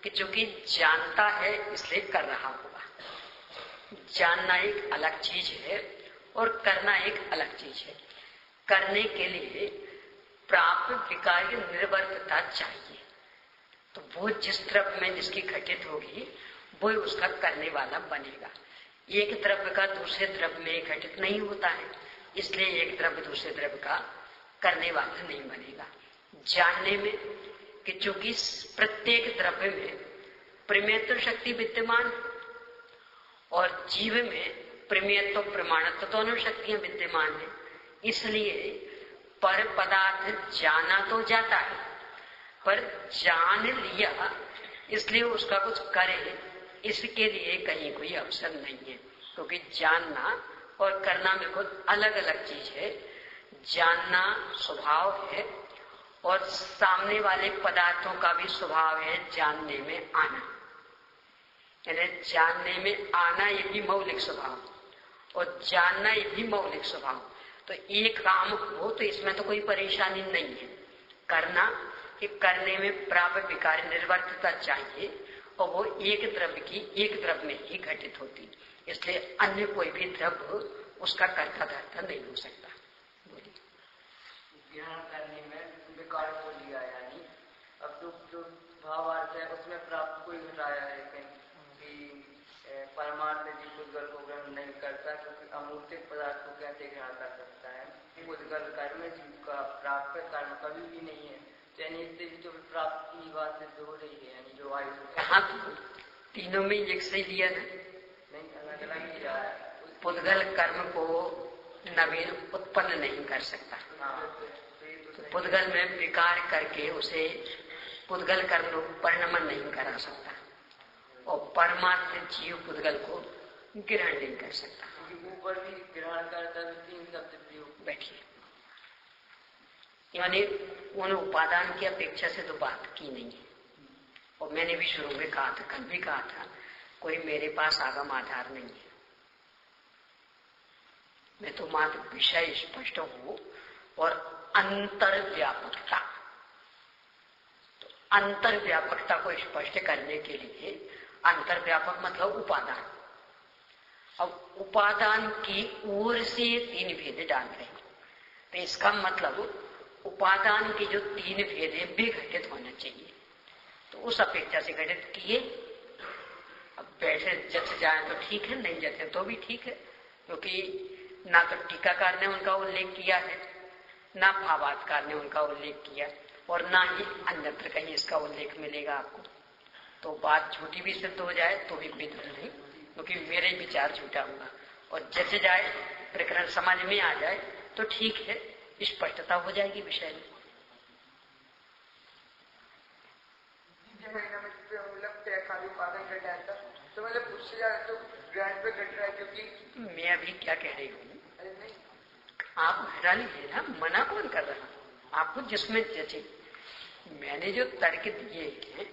कि चूंकि जानता है इसलिए कर रहा होगा। जानना एक अलग चीज है और करना एक अलग चीज है। करने के लिए प्राप्त विकारी निर्वर्तता चाहिए, तो वो जिस द्रव्य में जिसकी घटित होगी वो उसका करने वाला बनेगा। एक द्रव्य का दूसरे द्रव्य में घटित नहीं होता है, इसलिए एक द्रव्य दूसरे द्रव्य का करने वाला नहीं बनेगा। जानने में कि चूंकि प्रत्येक द्रव्य में प्रमेयत्व शक्ति विद्यमान और जीव में प्रमेयत्व प्रमाणत्व दोनों शक्तियां विद्यमान है, इसलिए पर पदार्थ जाना तो जाता है पर जान लिया इसलिए उसका कुछ करे इसके लिए कहीं कोई अवसर नहीं है। क्योंकि जानना और करना में कुछ अलग अलग चीज है। जानना स्वभाव है और सामने वाले पदार्थों का भी स्वभाव है जानने में आना। यानी जानने में आना ये भी मौलिक स्वभाव और जानना ये भी मौलिक स्वभाव। तो एक काम हो तो इसमें तो कोई परेशानी नहीं है। करना कि करने में प्राप्त विकार निर्वर्तता चाहिए और वो एक द्रव्य की एक द्रव्य में ही घटित होती, इसलिए अन्य कोई भी द्रव्य उसका कर्ता धर्ता नहीं हो सकता। ग्रहण करने में विकार को लिया, यानी अब जो भावार्थ है उसमें प्राप्त को ही घटाया है कि परमार्थ जीव पुद्गल को ग्रहण नहीं करता, क्योंकि अमूर्तिक पदार्थ को कैसे ग्रहण कर सकता है? पुद्गल कर्म जीव का प्राप्त कर्म कभी भी नहीं है, यानी इससे भी तो प्राप्त की बात सिद्ध हो रही है। यानी जो आयु तीनों में एक से लिया ना, नहीं अलग अलग ही रहा है। पुद्गल कर्म को नवीन उत्पन्न नहीं कर सकता। तो पुद्गल में विकार करके उसे पुद्गल कर्म रूप परिणमन नहीं करा सकता और परमार्थ जीव पुद्गल को ग्रहण नहीं कर सकता। ऊपर भी ग्रहण करता है, तीन शब्द प्रयोग। बैठिए, यानी उन उपादान की अपेक्षा से तो बात की नहीं है। और मैंने भी शुरू में कहा था, कल भी कहा था, कोई मेरे पास आगम आधार नहीं है। मैं तो मात्र विषय स्पष्ट हूं और अंतर्व्यापकता, तो अंतर्व्यापकता को स्पष्ट करने के लिए, अंतर्व्यापक मतलब उपादान, अब उपादान की ओर से 3 भेद डाल रहे हैं, तो इसका मतलब उपादान के जो 3 भेद है वे घटित होना चाहिए। तो उस अपेक्षा से घटित किए। अब बैठे जच जाए तो ठीक है, नहीं जचे तो भी ठीक है, क्योंकि ना तो टीकाकार ने उनका उल्लेख किया है, ना भावात्कार ने उनका उल्लेख किया, और ना ही अन्यत्र कहीं इसका उल्लेख मिलेगा आपको। तो बात झूठी भी सिद्ध हो जाए तो भी कोई दुख नहीं, क्योंकि मेरे विचार झूठा होगा, और जच जाए, प्रकरण समझ में आ जाए तो ठीक है, स्पष्टता हो जाएगी विषय में। तो मतलब उससे ज्यादा तो ग्रहण पे घट रहा है, क्योंकि मैं अभी क्या कह रही हूँ, आप हैरानी है ना, मना कौन कर रहा, आपको जिसमें जचे। मैंने जो तर्क दिए हैं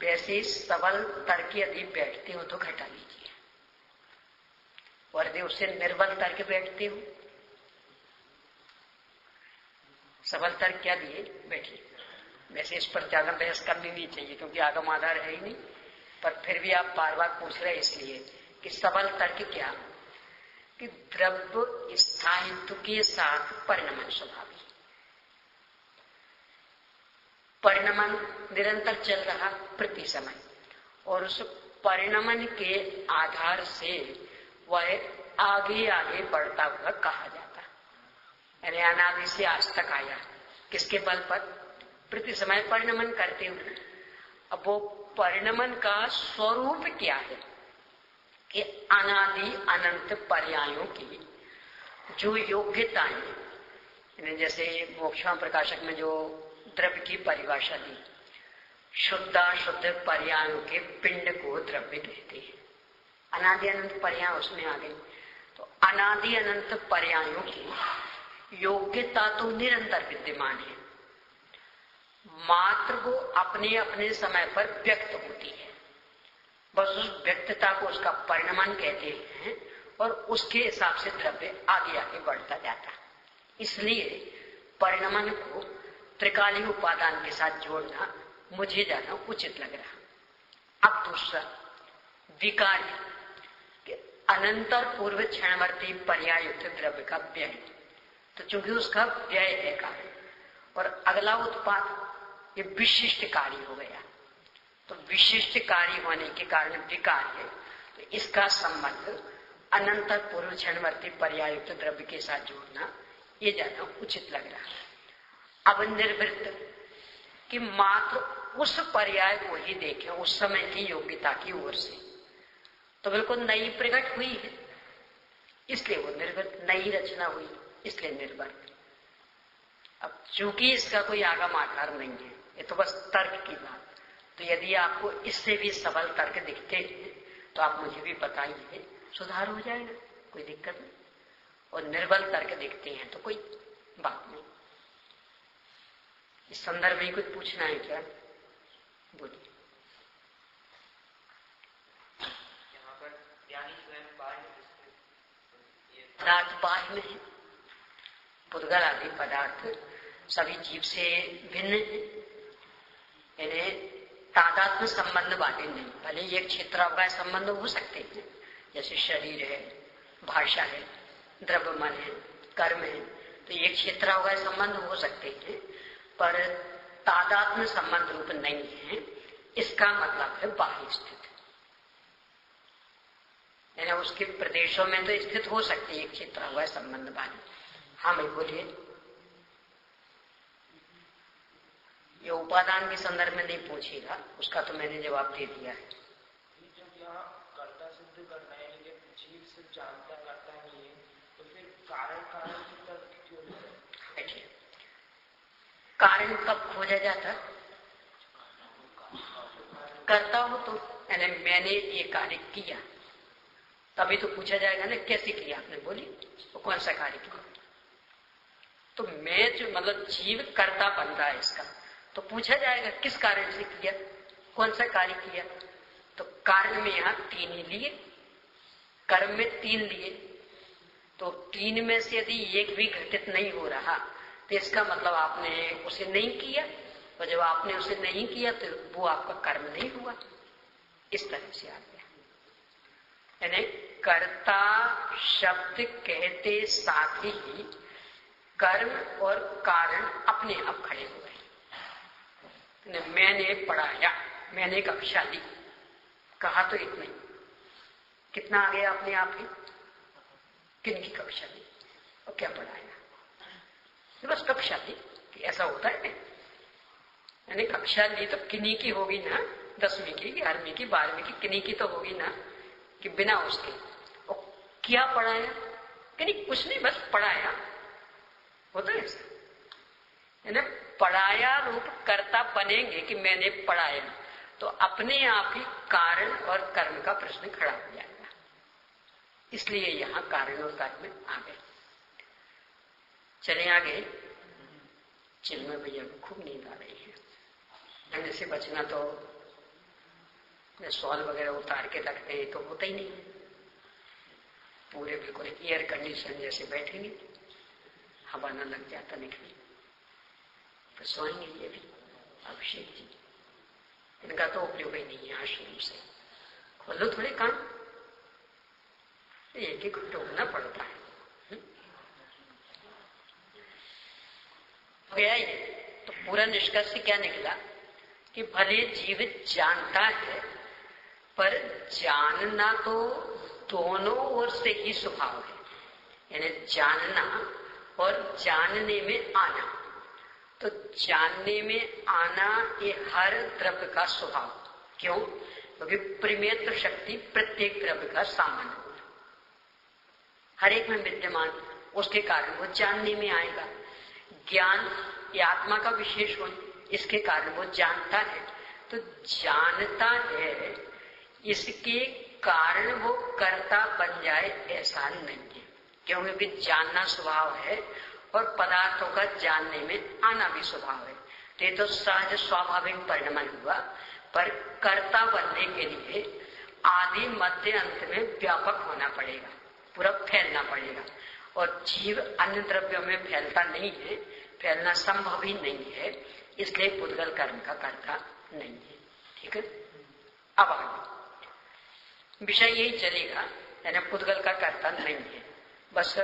वैसे सबल तर्क यदि बैठते हो तो घटा लीजिए, और यदि उससे निर्बल तर्क बैठते हो, सबल तर्क क्या दिए, बैठिए। वैसे इस पर ज्यादा बहस करनी नहीं चाहिए, क्योंकि आगम आधार है ही नहीं, पर फिर भी आप बार बार पूछ रहे इसलिए कि सबल तर्क क्या, कि द्रव्य स्थायित्व के साथ परिणमन स्वभावी, परिणमन निरंतर चल रहा प्रति समय, और उस परिणमन के आधार से वह आगे आगे बढ़ता हुआ कहा जाता, यानी अनादि से आज तक आया, किसके बल पर, प्रति समय परिणमन करते हुए। अब वो परिणमन का स्वरूप क्या है, कि अनादि अनंत पर्यायों की जो योग्यताएं, जैसे मोक्षम प्रकाशक में जो द्रव्य की परिभाषा दी, शुद्धाशुद्ध पर्यायों के पिंड को द्रव्य कहते हैं, अनादि अनंत पर्याय उसमें आ गई। तो अनादि अनंत पर्यायों की योग्यता तो निरंतर विद्यमान है, मात्र वो अपने अपने समय पर व्यक्त होती है, बस उस व्यक्तता को उसका परिणमन कहते हैं, और उसके हिसाब से द्रव्य आगे आगे बढ़ता जाता है। इसलिए परिणमन को त्रिकालीन उपादान के साथ जोड़ना मुझे ज्यादा उचित लग रहा। अब दूसरा विकार, अनंतर पूर्व क्षणवर्ती पर्यायुक्त द्रव्य का व्यय, तो चूंकि उसका व्यय है कार्य, और अगला उत्पाद ये विशिष्ट कार्य हो गया, तो विशिष्ट कार्य होने के कारण विकार है, तो इसका संबंध अनंतर पूर्व क्षणवर्ती पर्यायुक्त द्रव्य के साथ जोड़ना ये ज्यादा उचित लग रहा है। अब निर्वृत्त कि मात्र उस पर्याय को ही देखें उस समय की योग्यता की ओर से, तो बिल्कुल नई प्रकट हुई है, इसलिए वो निर्वृत्त, नई रचना हुई इसलिए निर्वृत्त। अब चूंकि इसका कोई आगम आधार नहीं है, ये तो बस तर्क की बात, तो यदि आपको इससे भी सबल तर्क दिखते हैं तो आप मुझे भी बताइए, सुधार हो जाएगा, कोई दिक्कत नहीं। और निर्बल तर्क दिखते हैं तो कोई बात नहीं। इस संदर्भ में कुछ पूछना है क्या, बोलिए। यहाँ पर ज्ञानी स्वयं बाह्य पदार्थ बाह्य में है, पुद्गल आदि पदार्थ सभी जीव से भिन्न है, यानी तादात्म्य संबंध वाले नहीं, भले एक क्षेत्रावकाश संबंध हो सकते हैं, जैसे शरीर है, भाषा है, द्रव्य मन है, कर्म है, तो एक क्षेत्रावकाश संबंध हो सकते हैं, पर तादात्म्य संबंध रूप नहीं है। इसका मतलब है बाह्य स्थित, यानी उसके प्रदेशों में तो स्थित हो सकते हैं एक क्षेत्रावकाश संबंध वाले। हाँ भाई बोलिए। ये उपादान के संदर्भ में नहीं पूछेगा, उसका तो मैंने जवाब दे दिया है। जब यहाँ कर्ता सिद्ध करना है, लेकिन जीव सिर्फ जानता करता नहीं है, तो फिर कारण की तर्क क्यों नहीं? देखिए, कारण कब खोजा जाता, करता हो तो, यानी मैंने ये कार्य किया, तभी तो पूछा जाएगा ना कैसे किया आपने, बोलिए वो कौन सा कार्य किया। तो मैं जो मतलब जीव कर्ता बन रहा है इसका, तो पूछा जाएगा किस कारण से किया, कौन सा कार्य किया? तो कारण में यहाँ 3 ही लिए, कर्म में 3 लिए। तो 3 में से यदि एक भी घटित नहीं हो रहा तो इसका मतलब आपने उसे नहीं किया, और जब आपने उसे नहीं किया तो वो आपका कर्म नहीं हुआ। इस तरह से आ गया। यानी कर्ता शब्द कहते साथ ही कर्म और कारण अपने आप खड़े हो गए। मैंने पढ़ाया, मैंने कक्षा ली, कहा तो इतना ही। कितना आ गया अपने आप ही? किन की कक्षा ली और क्या पढ़ाया? तो बस कक्षा ली कि ऐसा होता है। यानी कक्षा ली तो किन्हीं की होगी ना, 10वीं की, 11वीं की, 12वीं की, किन्हीं की तो होगी ना, कि बिना उसके। और क्या पढ़ाया? किन्हीं कुछ नहीं, बस पढ़ाया। होता है ऐसा? यानी पढ़ाया रूप कर्ता बनेंगे कि मैंने पढ़ाया, तो अपने आप ही कारण और कर्म का प्रश्न खड़ा हो जाएगा। इसलिए यहां कारण और कर्म आ गए। चले आगे। चिन्मय भैया को खूब नींद आ रही है। ठंड से बचना तो सॉल वगैरह उतार के रखते हैं तो होता ही नहीं है। पूरे बिल्कुल एयर कंडीशन जैसे बैठेंगे, हवा न लग जाता निकली तो सोएंगे। ये भी अभिषेक जी, इनका तो उपयोग ही नहीं है आश्रम से। खोलो थोड़े कान, एक एक टोकना पड़ता है। गया ही। तो पूरा निष्कर्ष क्या निकला कि भले जीवित जानता है, पर जानना तो दोनों ओर से ही स्वभाव है। यानी जानना और जानने में आना। तो जानने में आना ये हर द्रव्य का स्वभाव। क्यों? क्योंकि परिमेय शक्ति प्रत्येक द्रव्य का सामान्य गुण, हर एक में विद्यमान, उसके कारण वो जानने में आएगा। ज्ञान ये आत्मा का विशेष गुण, इसके कारण वो जानता है। तो जानता है, इसके कारण वो कर्ता बन जाए ऐसा नहीं है। क्योंकि जानना स्वभाव है और पदार्थों का जानने में आना भी स्वभाव है। तो ये तो सहज स्वाभाविक परिणाम हुआ। पर कर्ता बनने के लिए आदि मध्य अंत में व्यापक होना पड़ेगा, पूरा फैलना पड़ेगा। और जीव अन्य द्रव्यों में फैलता नहीं है, फैलना संभव ही नहीं है। इसलिए पुद्गल कर्म का कर्ता नहीं है। ठीक है। अब आगे विषय यही चलेगा। यानी पुद्गल का कर्ता नहीं है, बस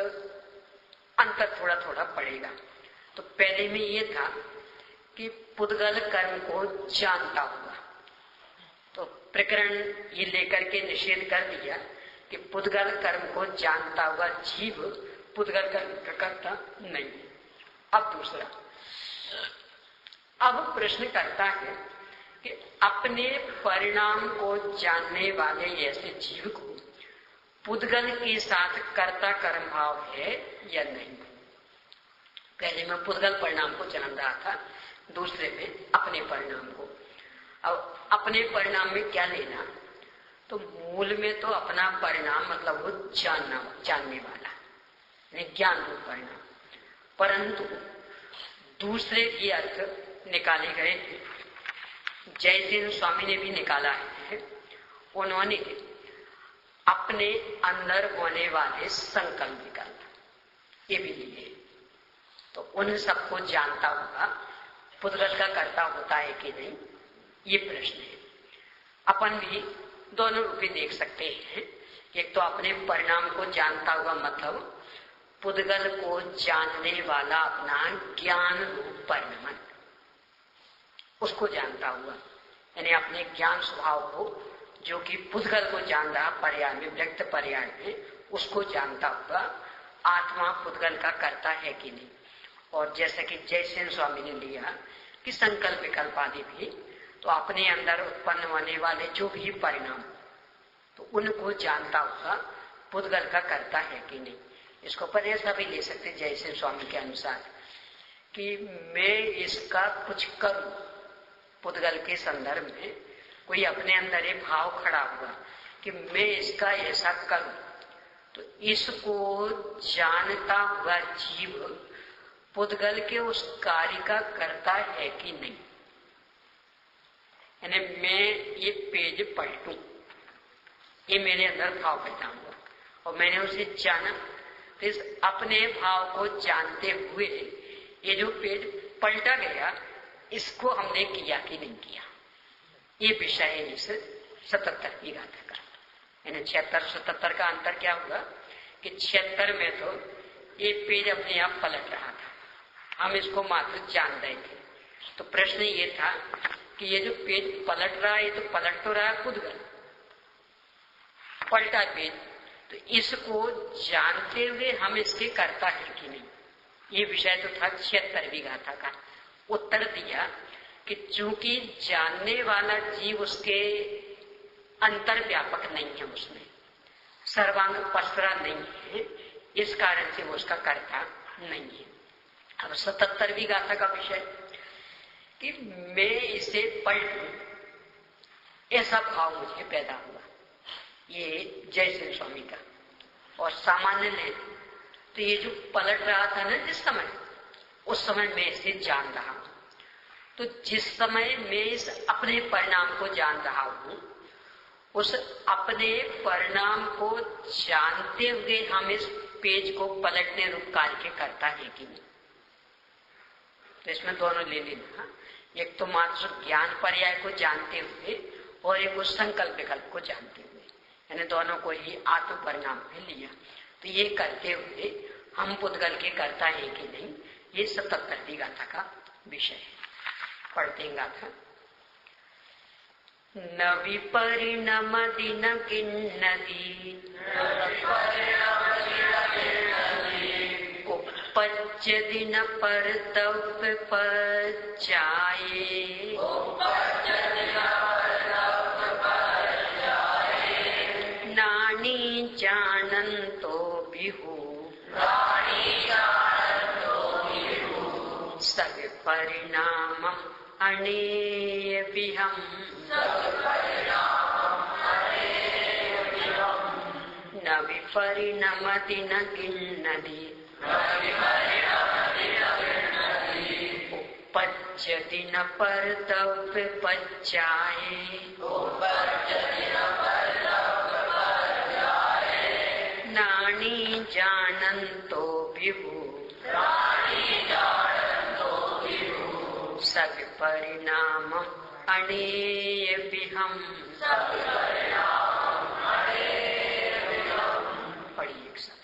अंतर थोड़ा थोड़ा पड़ेगा। तो पहले में ये था कि पुद्गल कर्म को जानता होगा, तो प्रकरण ये लेकर के निषेध कर दिया कि पुद्गल कर्म को जानता हुआ जीव पुद्गल कर्म का कर्ता नहीं है। अब दूसरा, अब प्रश्न करता है कि अपने परिणाम को जानने वाले ऐसे जीव को पुद्गल के साथ कर्ता कर्म भाव है या नहीं। पहले में पुद्गल परिणाम को जान रहा था, दूसरे में अपने परिणाम को। अब अपने परिणाम में क्या लेना? तो मूल में तो अपना परिणाम मतलब वो जानने वाला, ज्ञान रूप परिणाम। परंतु दूसरे भी अर्थ निकाले गए थे, जैसे स्वामी ने भी निकाला है। उन्होंने अपने अंदर होने वाले संकल्प निकाला, ये भी लिए। तो उन सबको जानता होगा, पुद्गल का कर्ता होता है कि नहीं, ये प्रश्न है। अपन भी दोनों रूपी देख सकते हैं। एक तो अपने परिणाम को जानता होगा, मतलब पुद्गल को जानने वाला अपना ज्ञान रूप परिणाम, उसको जानता हुआ, यानी अपने ज्ञान स्वभाव को, जो कि पुद्गल को जान रहा पर्याय में, व्यक्त पर्याय में, उसको जानता हुआ आत्मा पुद्गल का कर्ता है कि नहीं। और जैसा कि जयसेन स्वामी ने लिया कि संकल्प विकल्प आदि भी, तो अपने अंदर उत्पन्न होने वाले जो भी परिणाम, तो उनको जानता हुआ पुद्गल का कर्ता है कि नहीं। इसको पर ऐसा भी ले सकते जयसेन स्वामी के अनुसार कि मैं इसका कुछ करूं, पुद्गल के संदर्भ में कोई अपने अंदर एक भाव खड़ा हुआ कि मैं इसका ऐसा करूं, तो इसको जानता हुआ जीव पुद्गल के उस कार्य का करता है कि नहीं, यानी मैं ये पेज पलटूं, ये मेरे अंदर भाव पैदा हुआ और मैंने उसे जाना। तो इस अपने भाव को जानते हुए ये जो पेज पलटा गया, इसको हमने किया कि नहीं किया, ये विषय है इस 77वीं गाथा का। यानी 76-77 का अंतर क्या हुआ कि 76 में तो ये पेज अपने आप पलट रहा था, हम इसको मात्र जान रहे थे। तो प्रश्न ये था कि ये जो पेज पलट रहा है, ये तो पलट तो रहा है पुद्गल, पलटा पेज, तो इसको जानते हुए हम इसके करता है कि नहीं, ये विषय तो था 76वीं गाथा का। उत्तर दिया कि चूंकि जानने वाला जीव उसके अंतर व्यापक नहीं है, उसमें सर्वांग पसरा नहीं है, इस कारण से वो उसका कर्ता नहीं है। अब 77वीं गाथा का विषय कि मैं इसे पलटूं, ऐसा भाव मुझे पैदा हुआ, ये जयसिंह स्वामी का। और सामान्य ले तो ये जो पलट रहा था ना जिस समय, उस समय मैं इसे जान रहा हूं। तो जिस समय मैं इस अपने परिणाम को जान रहा हूं, उस अपने परिणाम को जानते हुए हम इस पेज को पलटने रूप कार्य करता है कि नहीं। तो इसमें दोनों ले लेना, एक तो मात्र ज्ञान पर्याय को जानते हुए और एक उस संकल्प विकल्प को जानते हुए, यानी दोनों को ही आत्म परिणाम में लिया। तो ये करते हुए हम पुद्गल के करता है कि नहीं, ये 77वीं गाथा का विषय है। पढ़ते हैं गाथा। न विपरिणमति न किन्नति उपपज्यति न परतव्य पज्याये नानी जानन्तो विहु सविपरिणामम् अनेयविहम् न विपरिणमति न किन्नति उपपज्यति न परतव्य पज्याये नानी जानन्तो विभु सविपरिणामम् अनेयविहम्। पढ़िए एक साथ।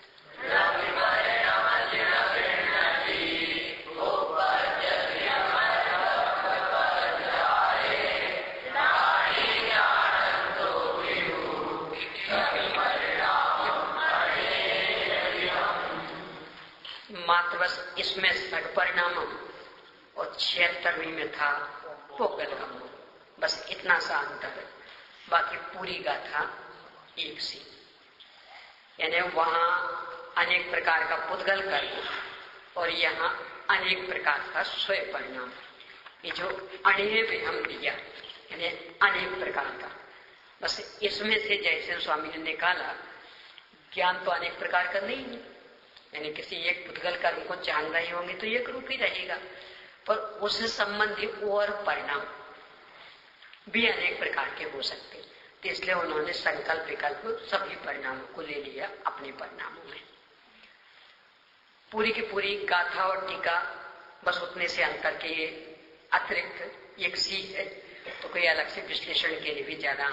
मात्र बस इसमें सग परिणामम और 76वीं में था पुद्गल का, बस इतना सा अंतर है। बाकी पूरी गाथा एक सी, यानी वहां अनेक प्रकार का पुद्गल कर्म और यहाँ अनेक प्रकार का स्वयं परिणाम। ये जो अणेय भी हम दिया, यानी अनेक प्रकार का, बस इसमें से जैसे स्वामी ने निकाला, ज्ञान तो अनेक प्रकार का नहीं है, यानी किसी एक पुद्गल कर्म को जान रहे होंगे तो एक रूप ही रहेगा, पर उससे संबंधित और परिणाम भी अनेक प्रकार के हो सकते। तो इसलिए उन्होंने संकल्प विकल्प सभी परिणामों को ले लिया अपने परिणामों में। पूरी की पूरी गाथा और टीका बस उतने से अंतर के अतिरिक्त एक सी है, तो कोई अलग से विश्लेषण के लिए भी ज्यादा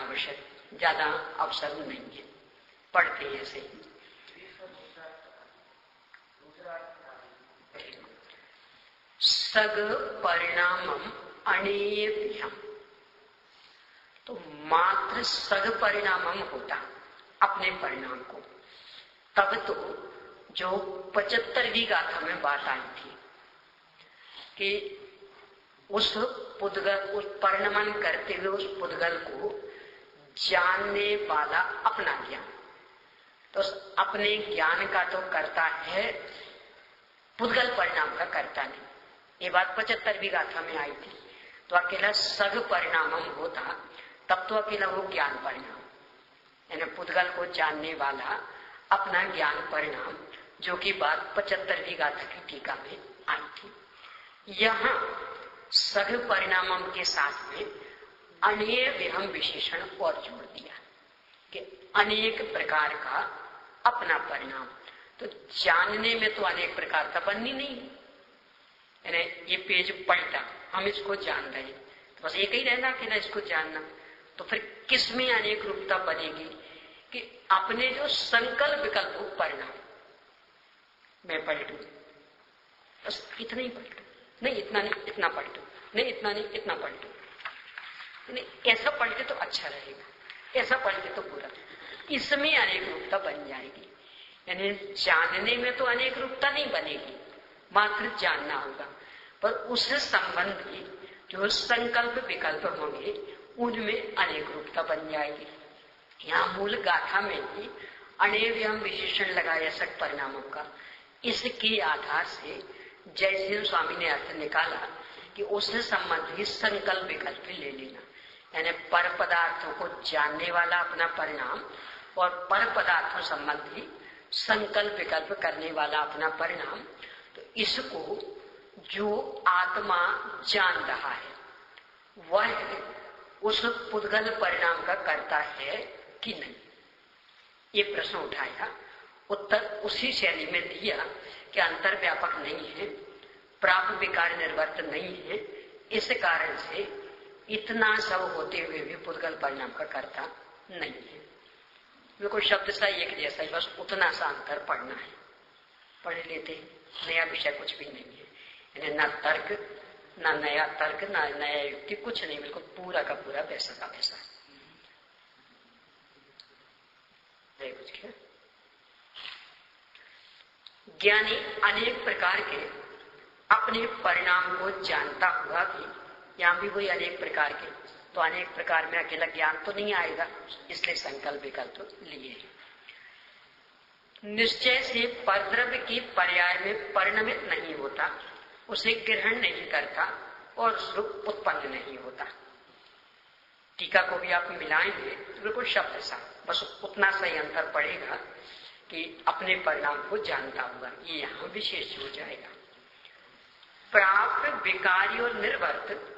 अवसर नहीं है। पढ़ते हैं ऐसे ही। सग परिणामम अणेयव्यम, तो मात्र सग परिणामम होता अपने परिणाम को। तब तो जो 75वीं गाथा में बात आई थी कि उस पुद्गल, उस परिणमन करते हुए उस पुद्गल को जानने वाला अपना ज्ञान, तो अपने ज्ञान का तो करता है, पुद्गल परिणाम का करता नहीं। ये बात 75वीं गाथा में आई थी। तो अकेला सग परिणामम होता तब तो अकेला वो ज्ञान परिणाम, यानी पुद्गल को जानने वाला अपना ज्ञान परिणाम, जो कि बात 75वीं गाथा की टीका में आई थी। यहाँ सग परिणामम के साथ में अनेक विहम विशेषण और जोड़ दिया कि अनेक प्रकार का अपना परिणाम। तो जानने में तो अनेक प्रकार का बननी नहीं है। यानी ये पेज पलटा, हम इसको जान रहे हैं, तो बस एक ही रहना कि ना इसको जानना। तो फिर किसमें अनेक रूपता बनेगी कि अपने जो संकल्प विकल्प हो परिणाम। मैं पलटू, बस इतना ही पलटू, नहीं इतना नहीं इतना पलटू, नहीं इतना नहीं इतना पलटू, नहीं ऐसा पलटे तो अच्छा रहेगा, ऐसा पलटे तो बुरा। इसमें अनेक रूपता बन जाएगी। यानी जानने में तो अनेक रूपता नहीं बनेगी, मात्र जानना होगा, पर उससे संबंधी जो संकल्प विकल्प होंगे उनमें अनेक रूपता बन जाएगी। यहाँ मूल गाथा में भी अनेक हम विशेषण लगाए सक परिणामों का। इसके आधार से जैसे स्वामी ने अर्थ निकाला कि उससे संबंधित संकल्प विकल्प ले लेना, यानी पर पदार्थों को जानने वाला अपना परिणाम और पर पदार्थों संबंधी संकल्प विकल्प करने वाला अपना परिणाम। तो इसको जो आत्मा जान रहा है वह उस पुद्गल परिणाम का करता है कि नहीं, ये प्रश्न उठाया। उत्तर उसी शैली में दिया कि अंतर व्यापक नहीं है, प्राप्त विकार निर्वर्त नहीं है, इस कारण से इतना सब होते हुए भी पुद्गल परिणाम का कर्ता नहीं है। बिल्कुल शब्द सा एक जैसा ही, बस उतना सा अंतर पढ़ना है, पढ़ लेते, नया विषय कुछ भी नहीं है। यानी ना तर्क, ना नया तर्क, ना नया युक्ति, कुछ नहीं, बिल्कुल पूरा का पूरा वैसा का वैसा। ज्ञानी अनेक प्रकार के अपने परिणाम को जानता हुआ भी, यहां भी वही अनेक प्रकार के, तो अनेक प्रकार में अकेला ज्ञान तो नहीं आएगा, इसलिए संकल्प विकल्प लिए। निश्चय से परद्रव्य की पर्याय में परिणमित नहीं होता, उसे ग्रहण नहीं करता और रूप उत्पन्न नहीं होता। टीका को भी आप मिलाएंगे तो बिल्कुल शब्द सा, बस उतना सा ही अंतर पड़ेगा कि अपने परिणाम को जानता हुआ, ये यहां विशेष हो जाएगा। प्राप्त विकारी और निर्वर्त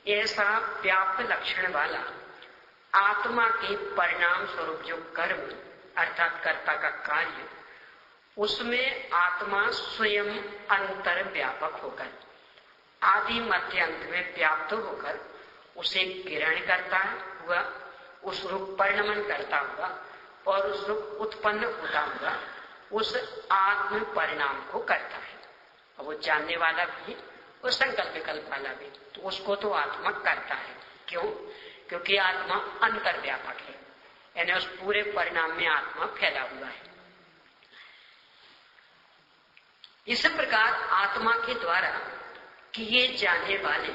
ऐसा व्याप्त लक्षण वाला आत्मा के परिणाम स्वरूप जो कर्म अर्थात कर्ता का कार्य, उसमें आत्मा स्वयं अंतर व्यापक होकर आदि मध्य अंत में व्याप्त होकर उसे ग्रहण करता हुआ, उस रूप परिणमन करता हुआ और उस रूप उत्पन्न होता हुआ उस आत्म परिणाम को करता है। और वो जानने वाला भी और संकल्प विकल्प वाला भी, तो उसको तो आत्मा करता है। क्यों? क्योंकि आत्मा अंतर व्यापक है, यानी उस पूरे परिणाम में आत्मा फैला हुआ है। इस प्रकार आत्मा के द्वारा किए जाने वाले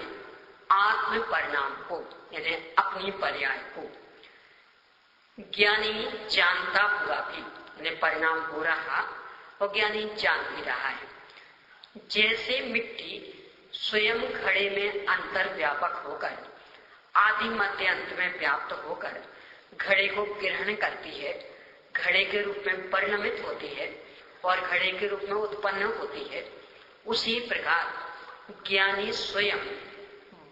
आत्म परिणाम को, यानी अपनी पर्याय को ज्ञानी जानता हुआ भी, यानी परिणाम हो रहा और ज्ञानी जान भी रहा है। जैसे मिट्टी स्वयं घड़े में अंतर व्यापक होकर आदि मध्य अंत में व्याप्त होकर घड़े को ग्रहण करती है, घड़े के रूप में परिणमित होती है और घड़े के रूप में उत्पन्न होती है, उसी प्रकार ज्ञानी स्वयं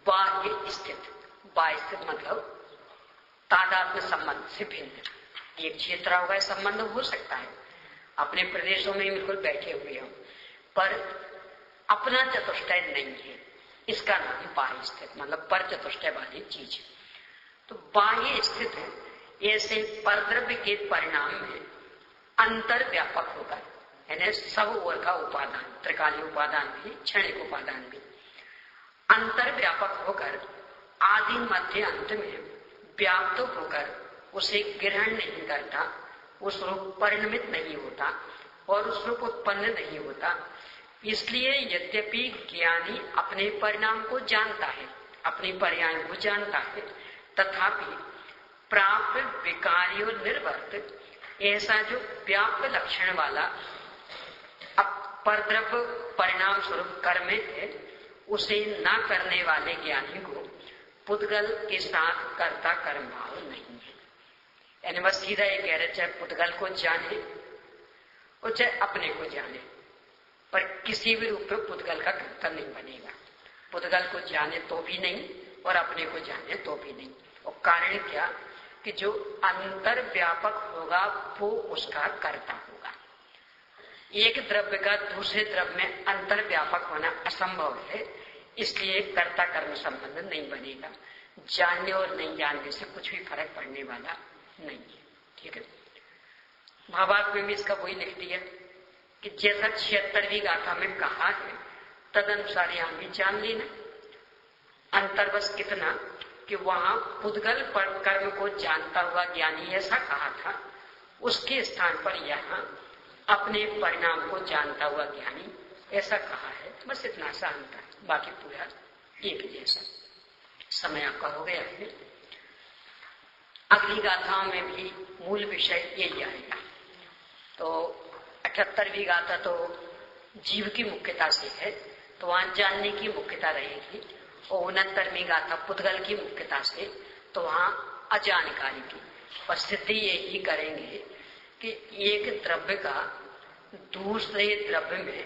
बाह्य स्थित, बाह्य स्थित मतलब तादात्म्य संबंध से भिन्न, एक क्षेत्र होगा संबंध हो सकता है, अपने प्रदेशों में बिल्कुल बैठे हुए हो, पर अपना चतुष्टय नहीं है, इसका नाम बाह्य स्थित मतलब पर चतुष्टय वाली चीज। तो बाह्य स्थित है, ऐसे परद्रव्य के परिणाम में अंतर व्यापक होगा, यानी सब ओर का उपादान, त्रिकालीय उपादान भी क्षणिक उपादान भी अंतर व्यापक होकर आदि मध्य अंत में व्याप्त होकर उसे ग्रहण नहीं करता, उस रूप परिणमित नहीं होता और उस रूप उत्पन्न नहीं होता। इसलिए यद्यपि ज्ञानी अपने परिणाम को जानता है, अपनी पर्याय को जानता है, तथापि प्राप्त विकारी और निर्वर्त ऐसा जो व्याप्त लक्षण वाला परद्रव्य परिणाम स्वरूप कर्म है, उसे न करने वाले ज्ञानी को पुद्गल के साथ कर्ता कर्म भाव नहीं है। यानी बस सीधा ये कह रहे, चाहे पुद्गल को जाने और चाहे अपने को जाने, पर किसी भी रूप में पुद्गल का कर्ता नहीं बनेगा। पुद्गल को जाने तो भी नहीं और अपने को जाने तो भी नहीं। और कारण क्या कि जो अंतर व्यापक होगा वो उसका कर्ता होगा। एक द्रव्य का दूसरे द्रव्य में अंतर व्यापक होना असंभव है, इसलिए कर्ता कर्म संबंध नहीं बनेगा। जानने और नहीं जानने से कुछ भी फर्क पड़ने वाला नहीं है। ठीक है, भावार्थ में भी इसका वही लिख दिया कि जैसा 76वीं गाथा में कहा है तद अनुसार यहां भी जान लेना। अंतर बस कितना कि वहां पुद्गल पर कर्म को जानता हुआ ज्ञानी ऐसा कहा था, उसके स्थान पर यहां अपने परिणाम को जानता हुआ ज्ञानी ऐसा कहा है। बस इतना सा अंतर, बाकी पूरा एक जैसा। समय आपका हो गया है। अगली गाथाओं में भी मूल विषय यही आएगा। तो 78वीं गाथा तो जीव की मुख्यता से है, तो वहां जानने की मुख्यता रहेगी। और 69वीं गाथा पुद्गल की मुख्यता से, तो वहां अजानकारी की। और सिद्धि यही करेंगे कि एक द्रव्य का दूसरे द्रव्य में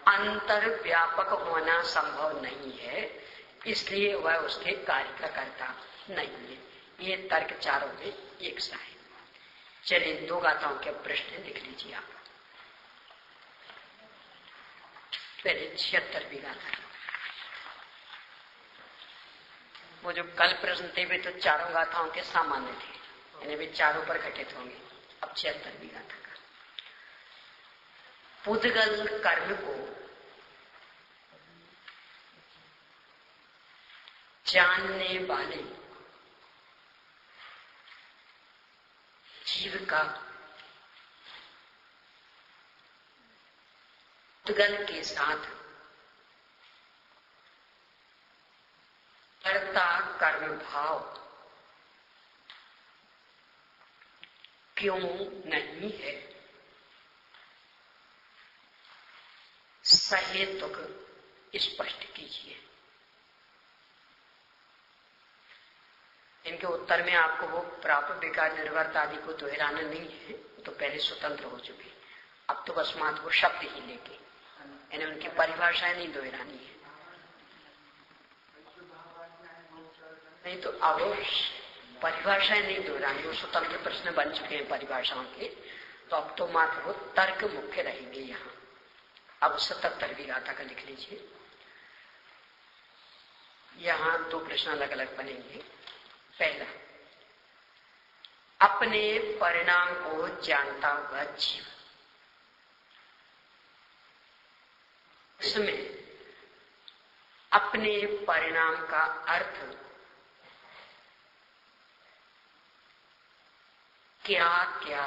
अंतर व्यापक होना संभव नहीं है, इसलिए वह उसके कार्य का कर्ता नहीं है। ये तर्क चारों में एक सा है। चलिए 2 गाथाओं के प्रश्न लिख लीजिए आप। पहले 76वीं गाथा, वो जो कल प्रश्न थे वे तो चारों गाथाओं के सामान्य थे, यानी वे चारों पर घटित होंगे। अब 76वीं गाथा का पुद्गल कर्म को जानने वाले जीव का पुद्गल के साथ कर्ता कर्म भाव क्यों नहीं है, सहेतुक स्पष्ट कीजिए। इनके उत्तर में आपको वो प्राप्त विकार निर्वर्त आदि को दोहराना नहीं है, तो पहले स्वतंत्र हो चुके। अब तो बस मात्र वो शब्द ही लेके, यानी उनकी परिभाषाएं नहीं दोहरानी है। नहीं तो अब परिभाषाएं नहीं दोहरानी, वो स्वतंत्र प्रश्न बन चुके हैं परिभाषाओं के। तो अब तो मात्र वो तर्क मुख्य रहेंगे यहाँ। अब 77वीं गाथा का लिख लीजिए। यहाँ 2 प्रश्न अलग अलग बनेंगे। पहला, अपने परिणाम को जानता हुआ जीव, इसमें अपने परिणाम का अर्थ क्या क्या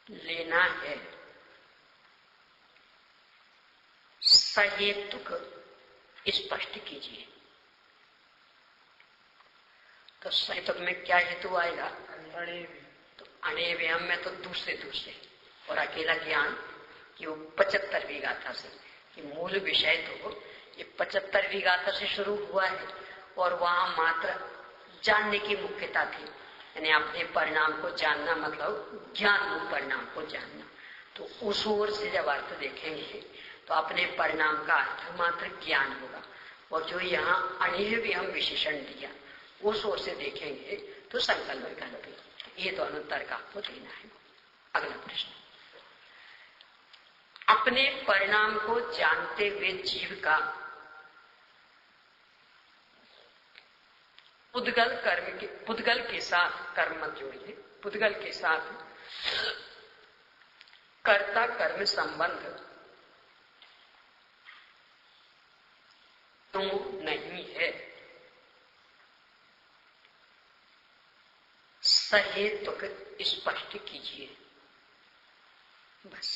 लेना है, सहेतुक स्पष्ट कीजिए। तो सहेतुक में क्या हेतु आएगा? तो अणेव्यम में तो दूसरे और अकेला ज्ञान कि वो 75वीं गाथा से, कि मूल विषय तो ये 75वीं गाथा से शुरू हुआ है और वहां मात्र जानने की मुख्यता थी, यानी अपने परिणाम को जानना मतलब ज्ञान रूप परिणाम को जानना। तो उस ओर से जब अर्थ देखेंगे तो अपने परिणाम का अर्थ मात्र ज्ञान होगा। और जो यहाँ अणेव्यम विशेषण दिया उस ओर से देखेंगे तो संकल्प विकल्प। ये दोनों तर्क आपको देना है। अगला प्रश्न, अपने परिणाम को जानते हुए जीव का पुद्गल के साथ कर्म मत जोड़िए, पुद्गल के साथ कर्ता कर्म संबंध तो नहीं है, सहेतुक स्पष्ट कीजिए। बस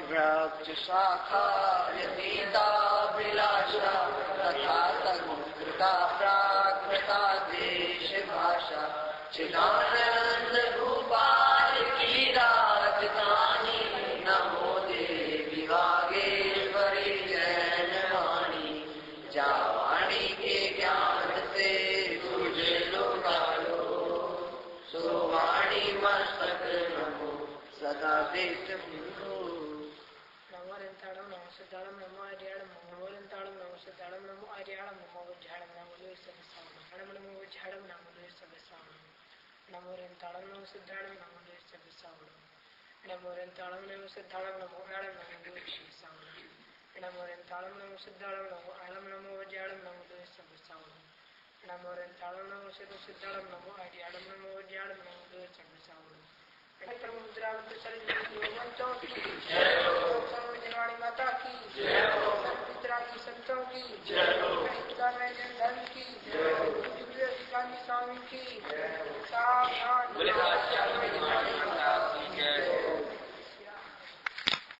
वृक्ष शाखा यतीताभिलाषा तथा संस्कृता प्राकृता देश भाषा चिदानंद गोपाल की राजधानी नमो देवी वागेश्वरी जैन वाणी जावाणी के ज्ञान से तुझे लुटा लो सोवाणी मस्तक नमो सदा देश नमोरंताड़म नमो सिद्धाड़म नमो आर्याड़म नमोरंताड़म नमो सिद्धाड़म नमो आर्याड़म नमो वज्जाड़म नमो लोय सबसावणम नमो वज्जाड़म नमो लोय सबसावणम नमोरंताड़म नमो सिद्धाड़म नमो लोय सबसावणम नमोरंताड़म नमो सिद्धाड़म नमो आड़म नमो लोय सबसावणम नमोरंताड़म नमो सिद्धाड़म नमो आड़म नमो वज्जाड़म नमो लोय सबसावणम नमोरंताड़म नमो सिद्धाड़म नमो आर्याड़म नमो वज्जाड़म नमो लोय सबसावणम मुद्रावत शरीरों की जनवाणी माता की पितरा की संतों की धन की स्वामी की सावधान